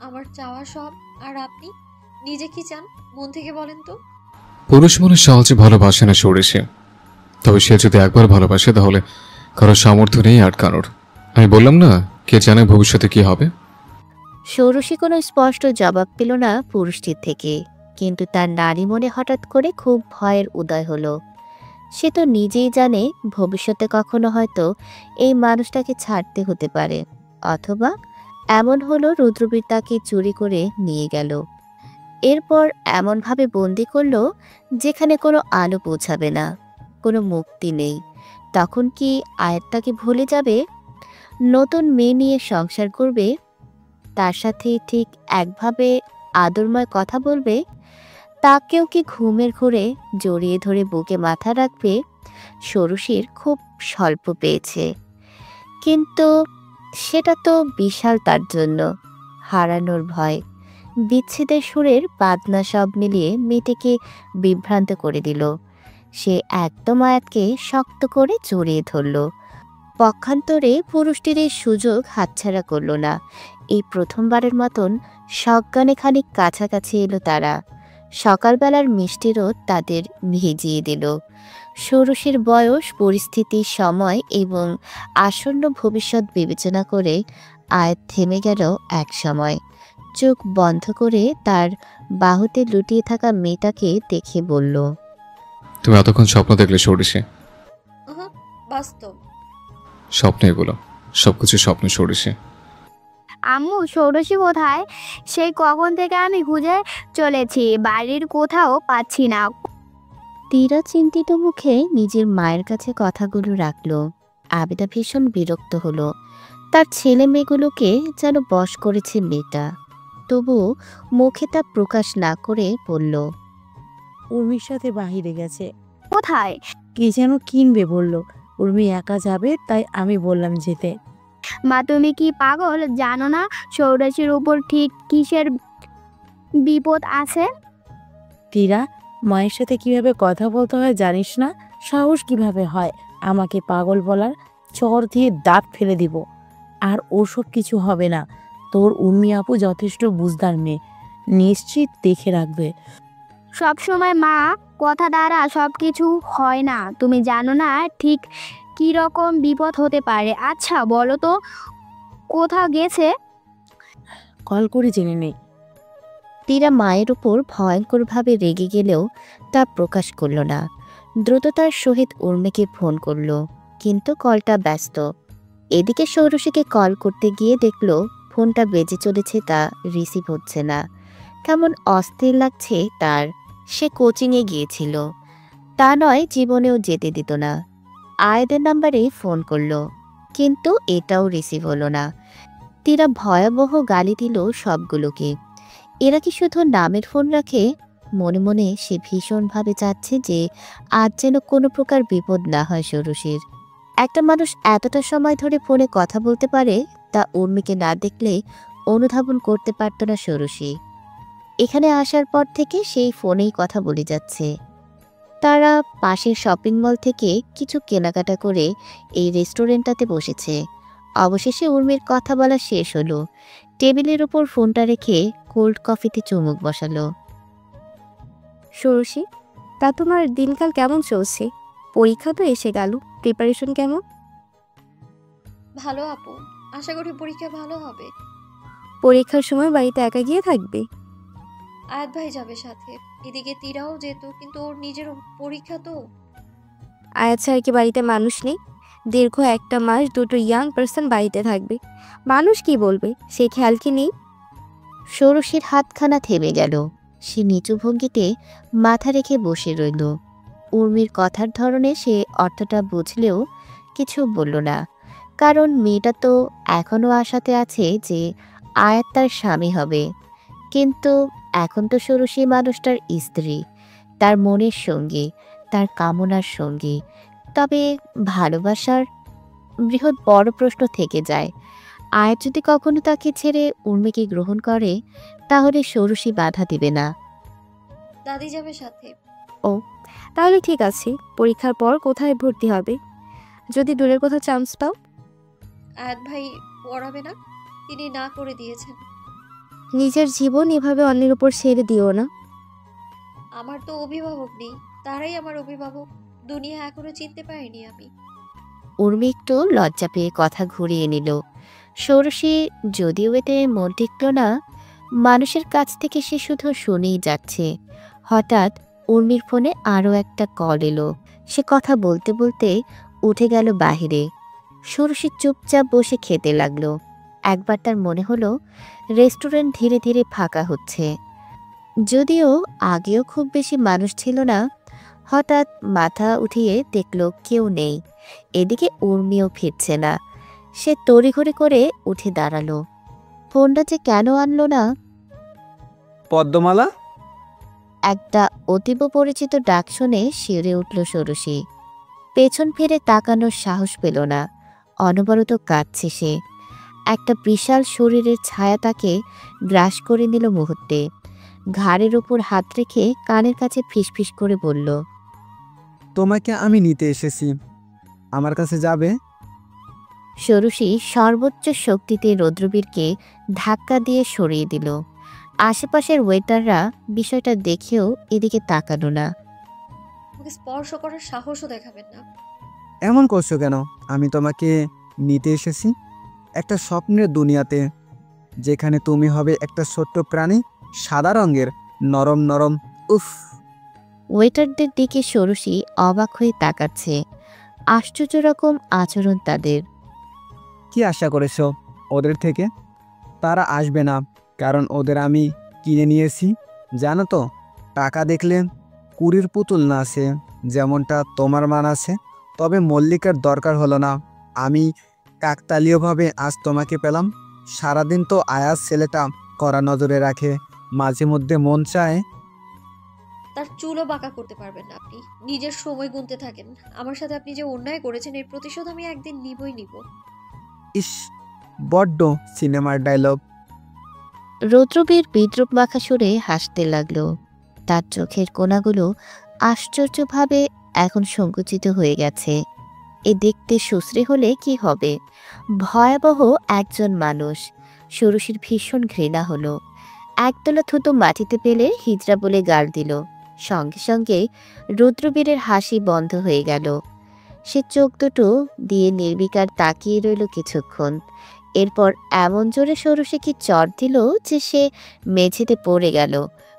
আমার চাওয়া সব, আর আপনি নিজে কি চান মন থেকে বলেন তো? পুরুষ মানুষ সহজে ভালোবাসে না সৌরেশে, তবে সে যদি একবার ভালোবাসে তাহলে কারো সামর্থ্য নেই আটকানোর। আমি বললাম না, কে জানে ভবিষ্যতে কি হবে। ষোড়শী কোনো স্পষ্ট জবাব পেল না পুরুষটির থেকে, কিন্তু তার নারী মনে হঠাৎ করে খুব ভয়ের উদয় হলো। সে তো নিজেই জানে ভবিষ্যতে কখনো হয়তো এই মানুষটাকে ছাড়তে হতে পারে, অথবা এমন হলো রুদ্রবীর তাকে চুরি করে নিয়ে গেল, এরপর এমনভাবে বন্দি করলো যেখানে কোনো আলো পৌঁছাবে না, কোনো মুক্তি নেই। তখন কি আয়াত তাকে ভুলে যাবে? নতুন মেয়ে নিয়ে সংসার করবে? তার সাথে ঠিক একভাবে আদরময় কথা বলবে? তাকেও কি ঘুমের ঘোরে জড়িয়ে ধরে বুকে মাথা রাখবে? ষোড়শীর খুব স্বল্প পেয়েছে, কিন্তু সেটা তো বিশাল তার জন্য। হারানোর ভয়, বিচ্ছেদের সুরের বাদনা সব মিলিয়ে মেয়েটিকে বিভ্রান্ত করে দিল। সে একদম আয়াতকে শক্ত করে জড়িয়ে ধরল। পক্ষান্তরে পুরুষটির এই সুযোগ হাতছাড়া করল না। এই প্রথমবারের মতন সজ্ঞানে খানিক কাছাকাছি এলো তারা। সকালবেলার মিষ্টি রোদ তাদের ভিজিয়ে দিল। ষোড়শীর বয়স, পরিস্থিতি, সময় এবং আসন্ন ভবিষ্যৎ বিবেচনা করে আয়াত থেমে গেল এক সময়। চোখ বন্ধ করে তার বাহুতে লুটিয়ে থাকা মেয়েটাকে দেখে বলল, তুমি এতক্ষণ স্বপ্ন দেখলে সৌরেশে? আহা, বাস্তব। স্বপ্ন এগুলো, সবকিছু স্বপ্ন সৌরেশে। আম্মু, ষোড়শী কোথায়? সেই কখন থেকে আমি খুঁজে চলেছি, বাড়ির কোথাও পাচ্ছি না। তীরা চিন্তিত মুখে নিজের মায়ের কাছে কথাগুলো রাখল। আবেদা ভীষণ বিরক্ত হলো। তার ছেলে মেয়েগুলোকে যেন বশ করেছে মেয়েটা। তবুও মুখে তা প্রকাশ না করে বলল, উর্মির সাথে বাহিরে গেছে, কোথায়? কি যেন কিনবে বলল। উর্মি একা যাবে, তাই আমি বললাম যেতে। মা, তুমি কি পাগল? জানো না ষোড়শীর উপর ঠিক কিসের বিপদ আছে? তীরা, মায়ের সাথে কিভাবে কথা বলতে হয় জানিস না? সাহস কিভাবে হয় আমাকে পাগল বলার? চর দিয়ে দাঁত ফেলে দিব। আর ওসব কিছু হবে না। তোর উর্মি আপু যথেষ্ট বুঝদার মেয়ে, নিশ্চিত দেখে রাখবে। সব সময় মা কথা দ্বারা সব কিছু হয় না। তুমি জানো না ঠিক কি রকম বিপদ হতে পারে। আচ্ছা বলো তো, কোথাও গেছে? কল করে জেনে নেই। তীরা মায়ের উপর ভয়ঙ্করভাবে রেগে গেলেও তা প্রকাশ করল না। দ্রুততার সহিত উর্মিকে ফোন করল, কিন্তু কলটা ব্যস্ত। এদিকে ষোড়শীকে কল করতে গিয়ে দেখল ফোনটা বেজে চলেছে, তা রিসিভ হচ্ছে না। কেমন অস্থির লাগছে তার। সে কোচিংয়ে গিয়েছিল, তা নয় জীবনেও যেতে দিত না। আয়েদের নাম্বারে ফোন করল, কিন্তু এটাও রিসিভ হলো না। তীরা ভয়াবহ গালি দিল সবগুলোকে। এরা কি শুধু নামের ফোন রাখে? মনে মনে সে ভীষণভাবে চাচ্ছে যে আজ যেন কোনো প্রকার বিপদ না হয় ষোড়শীর। একটা মানুষ এতটা সময় ধরে ফোনে কথা বলতে পারে তা উর্মিকে না দেখলে অনুধাবন করতে পারত না ষোড়শী। এখানে আসার পর থেকে সেই ফোনেই কথা বলে যাচ্ছে। তারা পাশের শপিং মল থেকে কিছু কেনাকাটা করে এই রেস্টুরেন্টটাতে বসেছে। অবশেষে উর্মির কথা বলা শেষ হলো। টেবিলের ওপর ফোনটা রেখে কোল্ড কফিতে চুমুক বসালো। ষোড়শী, তা তোমার দিনকাল কেমন চলছে? পরীক্ষা তো এসে গেল, প্রিপারেশন কেমন? ভালো আপু, আশা করি পরীক্ষা ভালো হবে। পরীক্ষার সময় বাড়িতে একা গিয়ে থাকবে? আয়াত ভাই যাবে সাথে, এদিকে তীরাও যেত, কিন্তু ওর নিজের পরীক্ষা তো। আয়াত স্যার কি বাড়িতে মানুষ নেই? দীর্ঘ একটা মাস দুটো ইয়াং পার্সন বাড়িতে থাকবে, মানুষ কি বলবে সে খেয়াল কি নেই? ষোড়শীর হাতখানা থেমে গেল। সে নিচু ভঙ্গিতে মাথা রেখে বসে রইল। উর্মির কথার ধরনে সে অর্থটা বুঝলেও কিছু বলল না, কারণ মেয়েটা তো এখনও আশাতে আছে যে আয়াত তার স্বামী হবে। কিন্তু এখন তো ষোড়শী মানুষটার স্ত্রী, তার মনের সঙ্গী, তার কামনার সঙ্গী। তবে ভালোবাসার বৃহৎ বড় প্রশ্ন থেকে যায়, আয়াত যদি কখনো তাকে ছেড়ে উর্মিকে গ্রহণ করে তাহলে ষোড়শী বাধা দিবে না। দাদি যাবে সাথে। তাহলে ঠিক আছে, পরীক্ষার পর কোথায় ভর্তি হবে? যদি দূরের কোথাও চান্স পাও? আয়াত ভাই পড়াবে না, তিনি না করে দিয়েছেন। নিজের জীবন এভাবে অন্যের উপর ছেড়ে দিও না। আমার তো অভিভাবক নেই, তারাই আমার অভিভাবক। দুনিয়া এখনো চিনতে পারিনি আমি। উর্মি একটু লজ্জা পেয়ে কথা ঘুরিয়ে নিল। ষোড়শী যদিও এতে মন টিকল না, মানুষের কাছ থেকে সে শুধু শুনেই যাচ্ছে। হঠাৎ উর্মির ফোনে আরও একটা কল এলো। সে কথা বলতে বলতে উঠে গেল বাহিরে। ষোড়শী চুপচাপ বসে খেতে লাগলো। একবার তার মনে হলো রেস্টুরেন্ট ধীরে ধীরে ফাঁকা হচ্ছে। যদিও আগেও খুব বেশি মানুষ ছিল না। হঠাৎ মাথা উঠিয়ে দেখল কেউ নেই। এদিকে উর্মিও ফিরছে না। সে তড়িঘড়ি করে উঠে দাঁড়ালো। ফোনটা যে কেন আনলো না? পদ্মমালা? একটা অতীব পরিচিত ডাক শুনে শিউরে উঠল ষোড়শী। পেছন ফিরে তাকানোর সাহস পেল না। অনবরত কাঁদছে সে। একটা বিশাল শরীরের ছায়া তাকে গ্রাস করে নিল মুহূর্তে। ঘাড়ের উপর হাত রেখে কানের কাছে ফিসফিস করে বলল, তোমাকে আমি নিতে এসেছি, আমার কাছে যাবে? ষোড়শী সর্বোচ্চ শক্তিতে রৌদ্রবীরকে ধাক্কা দিয়ে সরিয়ে দিল। আশেপাশের ওয়েটাররা বিষয়টা দেখেও এদিকে তাকালো না। আমাকে স্পর্শ করার সাহসও দেখাবেন না। এমন করছো কেন? আমি তোমাকে নিতে এসেছি একটা স্বপ্নের দুনিয়াতে, যেখানে তুমি হবে একটা ছোট্ট প্রাণী, সাদা রঙের, নরম নরম। উফ! ওয়েটারদের দিকে ষোড়শী অবাক হয়ে তাকাচ্ছে। আশ্চর্য রকম আচরণ তাদের। কি আশা করেছো ওদের থেকে? তারা আসবে না, কারণ ওদের আমি কিনে নিয়েছি। জানো তো, টাকা দেখলে কুড়ির পুতুল না আছে, যেমনটা তোমার মান আছে। তবে মল্লিকার দরকার হলো না। আমি কাকতালীয়ভাবে আজ তোমাকে পেলাম। সারাদিন তো আয়াস ছেলেটা কড়া নজরে রাখে, মাঝে মধ্যে মন চায়। তার চুলও বাঁকা করতে পারবেন না আপনি। নিজের সময় গুনতে থাকেন। আমার সাথে আপনি যে অন্যায় করেছেন এর প্রতিশোধ আমি একদিন নিব। ইস, বড্ড সিনেমার ডায়লগ। রৌদ্রবীর বিদ্রুপ মাখা সুরে হাসতে লাগলো। তার চোখের কোণাগুলো আশ্চর্যভাবে এখন সংকুচিত হয়ে গেছে। এ দেখতে সুশ্রী হলে কি হবে? ভয়াবহ একজন মানুষ। ষোড়শীর ভীষণ ঘৃণা হলো। একতলা থুতু মাটিতে পেলে হিজড়া বলে গাল দিল। সঙ্গে সঙ্গে রুদ্রবীরের হাসি বন্ধ হয়ে গেল। সে চোখ দুটো দিয়ে নির্বিকার তাকিয়ে রইল কিছুক্ষণ। এরপর এমন জোরে ষোড়শীকে চর দিল যে সে মেঝেতে পড়ে গেল।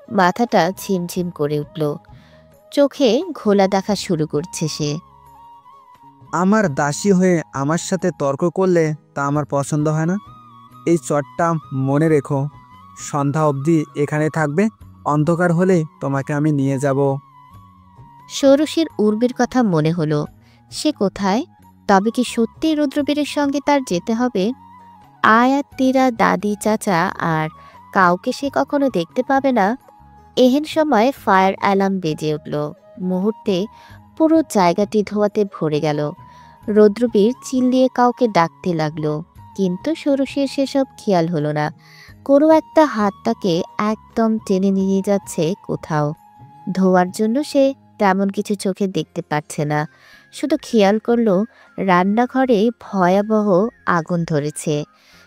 মাথাটা ঝিমঝিম করে উঠল। চোখে ঘোলা দেখা শুরু করছে সে। আমার দাসী হয়ে আমার সাথে তর্ক করলে তা আমার পছন্দ হয় না। এই চটটা মনে রেখো। সন্ধ্যা অবধি এখানে থাকবে, অন্ধকার হলে তোমাকে আমি নিয়ে যাব। ষোড়শীর উর্মির কথা মনে হলো। সে কোথায়? তবে কি সত্যি রুদ্রবীরের সঙ্গে তার যেতে হবে? আয়াত, তীরা, দাদি, চাচা আর কাউকে সে কখনো দেখতে পাবে না। এহেন সময় ফায়ার অ্যালার্ম বেজে উঠল। মুহূর্তে পুরো জায়গাটি ধোঁয়াতে ভরে গেল। রৌদ্রবীর চিল্লিয়ে কাউকে ডাকতে লাগলো, কিন্তু ষোড়শীর সেসব খেয়াল হলো না। কোনো একটা হাত তাকে একদম টেনে নিয়ে যাচ্ছে কোথাও। ধোয়ার জন্য সে তেমন কিছু চোখে দেখতে পাচ্ছে না। শুধু খেয়াল করলো রান্নাঘরে ভয়াবহ আগুন ধরেছে।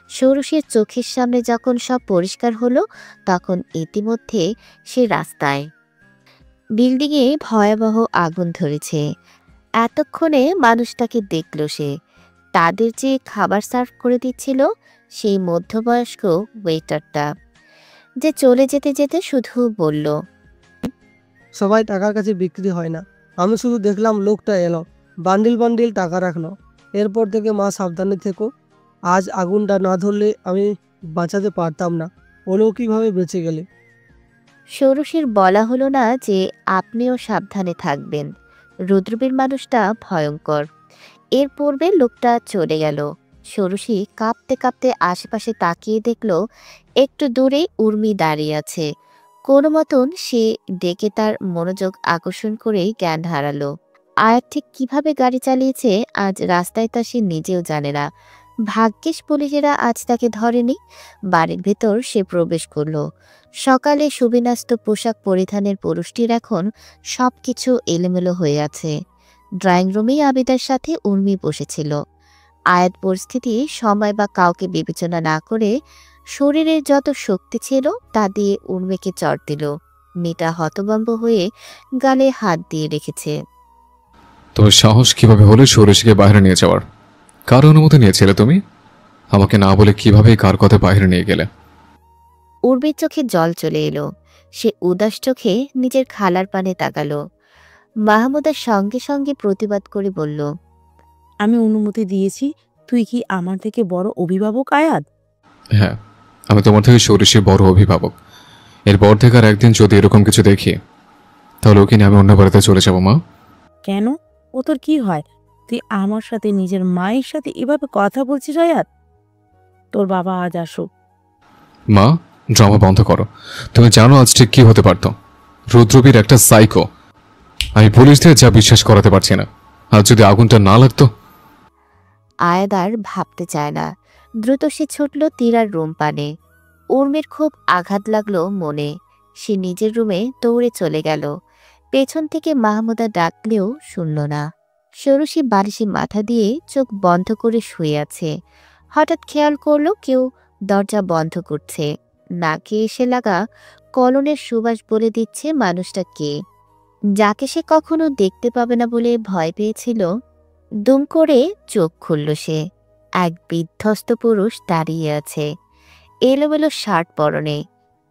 ষোড়শীর চোখের সামনে যখন সব পরিষ্কার হলো, তখন ইতিমধ্যে সে রাস্তায়। বিল্ডিংয়ে ভয়াবহ আগুন ধরেছে। এতক্ষণে মানুষটাকে দেখল সে। তাদের যে খাবার সার্ভ করে দিচ্ছিল সেই মধ্যবয়স্ক ওয়েটারটা, যে চলে যেতে যেতে শুধু বলল, সবাই টাকার কাছে বিক্রি হয় না। আমি শুধু দেখলাম লোকটা এলো, বান্ডিল বান্ডিল টাকা রাখলো। এরপর থেকে মা সাবধানে থেকো। আজ আগুনটা না ধরলে আমি বাঁচাতে পারতাম না। অলৌকিকভাবে বেঁচে গেলে। ষোড়শীর বলা হলো না যে আপনিও সাবধানে থাকবেন। রুদ্রবীর মানুষটা ভয়ঙ্কর। এর পূর্বে লোকটা চলে গেল। ষোড়শী কাঁপতে কাঁপতে আশেপাশে তাকিয়ে দেখল একটু দূরেই উর্মি দাঁড়িয়ে আছে। কোনো মতন সে ডেকে তার মনোযোগ আকর্ষণ করেই জ্ঞান হারালো। আয়াত ঠিক কিভাবে গাড়ি চালিয়েছে আজ রাস্তায় তা সে নিজেও জানে না। ভাগ্যিস পুলিশেরা আজ তাকে ধরেনি। বাড়ির ভেতর সে প্রবেশ করলো। সকালে সুবিন্যস্ত পোশাক পরিধানের পুরুষটির এখন সবকিছু এলোমেলো হয়ে আছে। ড্রয়িং রুমেই আবিদার সাথে উর্মি বসেছিল। আয়াত পরিস্থিতি, সময় বা কাউকে বিবেচনা না করে শরীরের যত শক্তি ছিল তা দিয়ে উর্মিকে চড় দিল। মেয়েটা হতভম্ব হয়ে গালে হাত দিয়ে রেখেছে। তোমার সাহস কিভাবে হলে ষোড়শীকে বাইরে নিয়ে যাওয়ার? কার অনুমতি নিয়েছিলে তুমি? আমাকে না বলে কিভাবে কার কথা বাইরে নিয়ে গেলে? উর্মির চোখে জল চলে এলো। সে উদাস চোখে নিজের খালার পানে তাকালো। মাহমুদার সঙ্গে সঙ্গে প্রতিবাদ করে বলল, আমি অনুমতি দিয়েছি। তুই কি আমার থেকে বড় অভিভাবক আয়াত? হ্যাঁ, আমি তোমার থেকে ষোড়শীর বড় অভিভাবক। এরপর থেকে আর একদিন যদি এরকম কিছু দেখি, তাহলে ওকে নিয়ে আমি অন্য বাড়িতে চলে যাবো। মা, কেন? ও তোর কি হয়? তুই আমার সাথে নিজের মায়ের সাথে এভাবে কথা বলছিস আয়াত? তোর বাবা আজ আসুক। মা, ড্রামা বন্ধ করো। তুমি জানো আজ ঠিক কি হতে পারতো? রুদ্রবীর একটা সাইকো। আমি পুলিশদের যা বিশ্বাস করাতে পারছি না। আর যদি আগুনটা না লাগতো? আয়াত আর ভাবতে চায় না। দ্রুত সে ছুটল তীরার রুম পানে। উর্মির খুব আঘাত লাগলো মনে। সে নিজের রুমে দৌড়ে চলে গেল। পেছন থেকে মাহমুদা ডাকলেও শুনল না। ষোড়শী বালিশে মাথা দিয়ে চোখ বন্ধ করে শুয়ে আছে। হঠাৎ খেয়াল করলো কেউ দরজা বন্ধ করছে। নাকে এসে লাগা কলনের সুবাস বলে দিচ্ছে মানুষটা কে, যাকে সে কখনো দেখতে পাবে না বলে ভয় পেয়েছিল। দুম করে চোখ খুলল সে। এক বিধ্বস্ত পুরুষ দাঁড়িয়ে আছে। এলোমেলো শার্ট পরনে,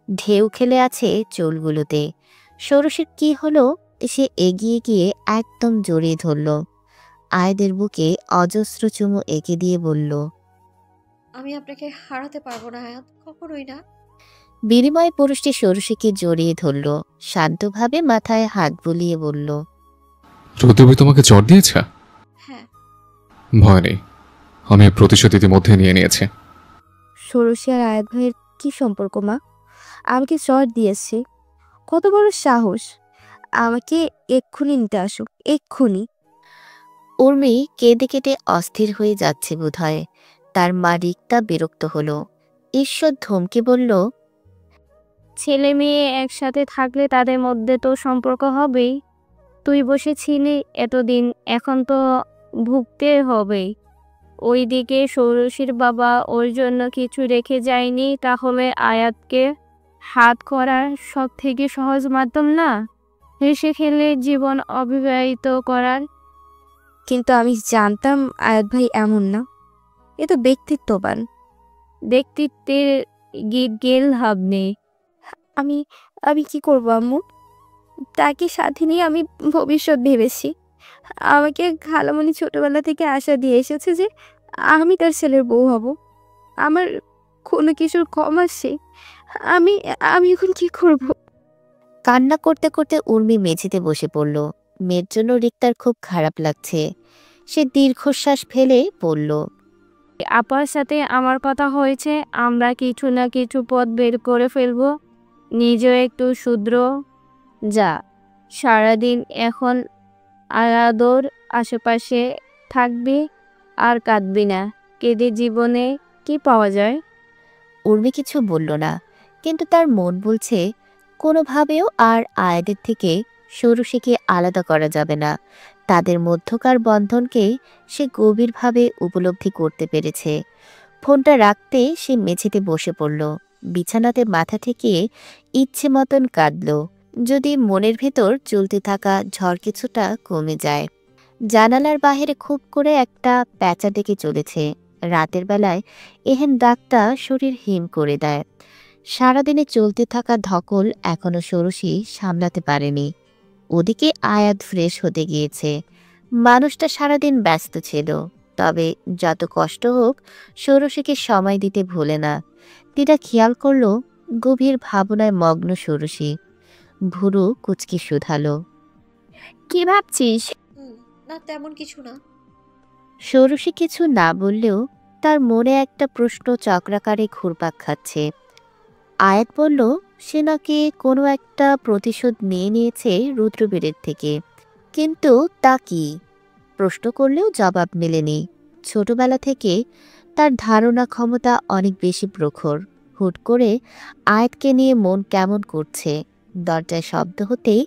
ঢেউ খেলে আছে চুলগুলোতে। ষোড়শীর কি হলো? সে এগিয়ে গিয়ে একদম জড়িয়ে ধরল। আয়াদের বুকে অজস্র চুমু এঁকে দিয়ে বলল, আমি আপনাকে হারাতে পারবো না আয়াত, কখনোই না। বিনিময়ে পুরুষটি ষোড়শীকে জড়িয়ে ধরল। শান্তভাবে মাথায় হাত বুলিয়ে বলল, রুদ্রবী তোমাকে চড় দিয়েছে? হ্যাঁ। ভয় নেই, আমি এর প্রতিশোধ ইতিমধ্যে নিয়ে নিয়েছি। ষোড়শী আর আয়াত ভাইয়ের কি সম্পর্ক মা? আমাকে চর দিয়েছে, কত বড় সাহস! আমাকে এক্ষুনি নিতে আসুক, এক্ষুনি। উর্মি কেঁদে কেটে অস্থির হয়ে যাচ্ছে বোধহয়। তার মা রিক্তা বিরক্ত হলো। ঈশ্বর ধমকে বলল, ছেলে মেয়ে একসাথে থাকলে তাদের মধ্যে তো সম্পর্ক হবেই। তুই বসেছিলি এতদিন, এখন তো ভুগতে হবেই। ওইদিকে ষোড়শীর বাবা ওর জন্য কিছু রেখে যায়নি, তাহলে আয়াতকে হাত করার সব থেকে সহজ মাধ্যম না হেসে খেলে জীবন অবিবাহিত করার। কিন্তু আমি জানতাম আয়াত ভাই এমন না। এ তো ব্যক্তিত্ববান। ব্যক্তিত্বের গেল হাব নেই। আমি আমি কি করবো আম্মু? তাকে সাথে নিয়ে আমি ভবিষ্যৎ ভেবেছি। আমাকে খালামণি ছোটবেলা থেকে আশা দিয়ে এসেছে যে আমি তার ছেলের বউ হব। আমার কোনো কিছুর কম আসছে। আমি আমি এখন কি করব? কান্না করতে করতে উর্মি মেঝেতে বসে পড়ল। মেয়ের জন্য রিক্তার খুব খারাপ লাগছে। সে দীর্ঘশ্বাস ফেলে পড়ল, আপার সাথে আমার কথা হয়েছে, আমরা কিছু না কিছু পথ বের করে ফেলবো। নিজেও একটু শুদ্র যা। সারাদিন এখন আলাদর আশেপাশে থাকবি আর কাঁদবি না। কেঁদে জীবনে কি পাওয়া যায়? উর্মি কিছু বলল না, কিন্তু তার মন বলছে কোনোভাবেও আর আয়াদের থেকে ষোড়শীকে আলাদা করা যাবে না। তাদের মধ্যকার বন্ধনকে সে গভীরভাবে উপলব্ধি করতে পেরেছে। ফোনটা রাখতে সে মেঝেতে বসে পড়ল, বিছানাতে মাথা ঠেকিয়ে ইচ্ছে মতন কাঁদল, যদি মনের ভেতর চলতে থাকা ঝড় কিছুটা কমে যায়। জানালার বাহিরে খুব করে একটা প্যাঁচা ডেকে চলেছে। রাতের বেলায় এহেন ডাকটা শরীর হিম করে দেয়। সারাদিনে চলতে থাকা ধকল এখনো ষোড়শী সামলাতে পারেনি। ওদিকে আয়াত ফ্রেশ হতে গিয়েছে। মানুষটা সারাদিন ব্যস্ত ছিল, তবে যত কষ্ট হোক ষোড়শীকে সময় দিতে ভোলে না। তীরা খেয়াল করল গভীর ভাবনায় মগ্ন ষোড়শী। ভুরু কুচকি শুধালো, কি ভাবছিস? না তেমন কিছু না। ষোড়শী কিছু না বললেও তার মনে একটা প্রশ্ন চক্রাকারে ঘুরপাক খাচ্ছে। আয়াত বলল সে নাকি কোনো একটা প্রতিশোধ নিয়ে নিয়েছে রুদ্রবীরের থেকে, কিন্তু তা কি? প্রশ্ন করলেও জবাব মেলেনি। ছোটবেলা থেকে তার ধারণা ক্ষমতা অনেক বেশি প্রখর। হুট করে আয়াতকে নিয়ে মন কেমন করছে। দরজায় শব্দ হতেই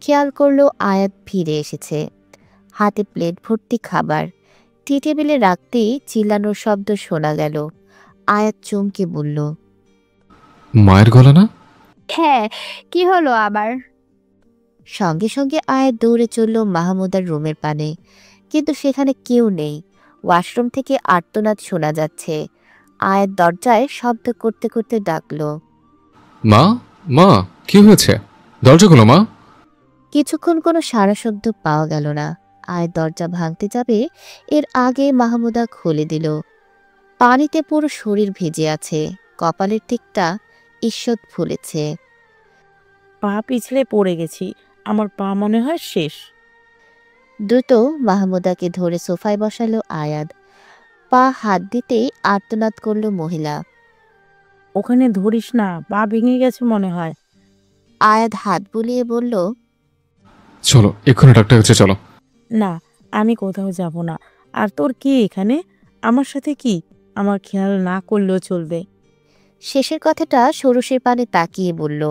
খেয়াল করলো আয়াত ফিরে এসেছে। হাতে প্লেট ভর্তি খাবার। টি টেবিলে রাখতেই চিল্লানোর শব্দ শোনা গেল। আয়াত চমকে বলল, মায়ের গলা না? হ্যাঁ, কি হলো আবার? সঙ্গে সঙ্গে আয়াত দৌড়ে চলল মাহমুদার রুমের পানে, কিন্তু সেখানে কেউ নেই। ওয়াশরুম থেকে আর্তনাদ শোনা যাচ্ছে। আয়াত দরজায় শব্দ করতে করতে ডাকলো, মা, মা, কি হয়েছে? দরজা খোলো মা। কিছুক্ষণ কোনো সাড়া শব্দ পাওয়া গেল না। আয়াত দরজা ভাঙতে যাবে এর আগে মাহমুদা খুলে দিল। পানিতে পুরো শরীর ভিজে আছে, কপালের দিকটা ঈষৎ ফুলেছে। পা পিছলে পড়ে গেছি, আমার পা মনে হয় শেষ। দ্রুত মাহমুদাকে ধরে সোফায় বসালো আয়াত। পা হাত দিতেই আর্তনাদ করল মহিলা। ওখানে ধরিস না, পা ভেঙে গেছে মনে হয়। আয়াত হাত বুলিয়ে বলল, চলো এক্ষুনি ডাক্তার কাছে চলো। না, আমি কোথাও যাব না। আর তোর কি এখানে? আমার সাথে কি? আমার খেয়াল না করলেও চলবে। শেষের কথাটা ষোড়শীর পানে তাকিয়ে বলল।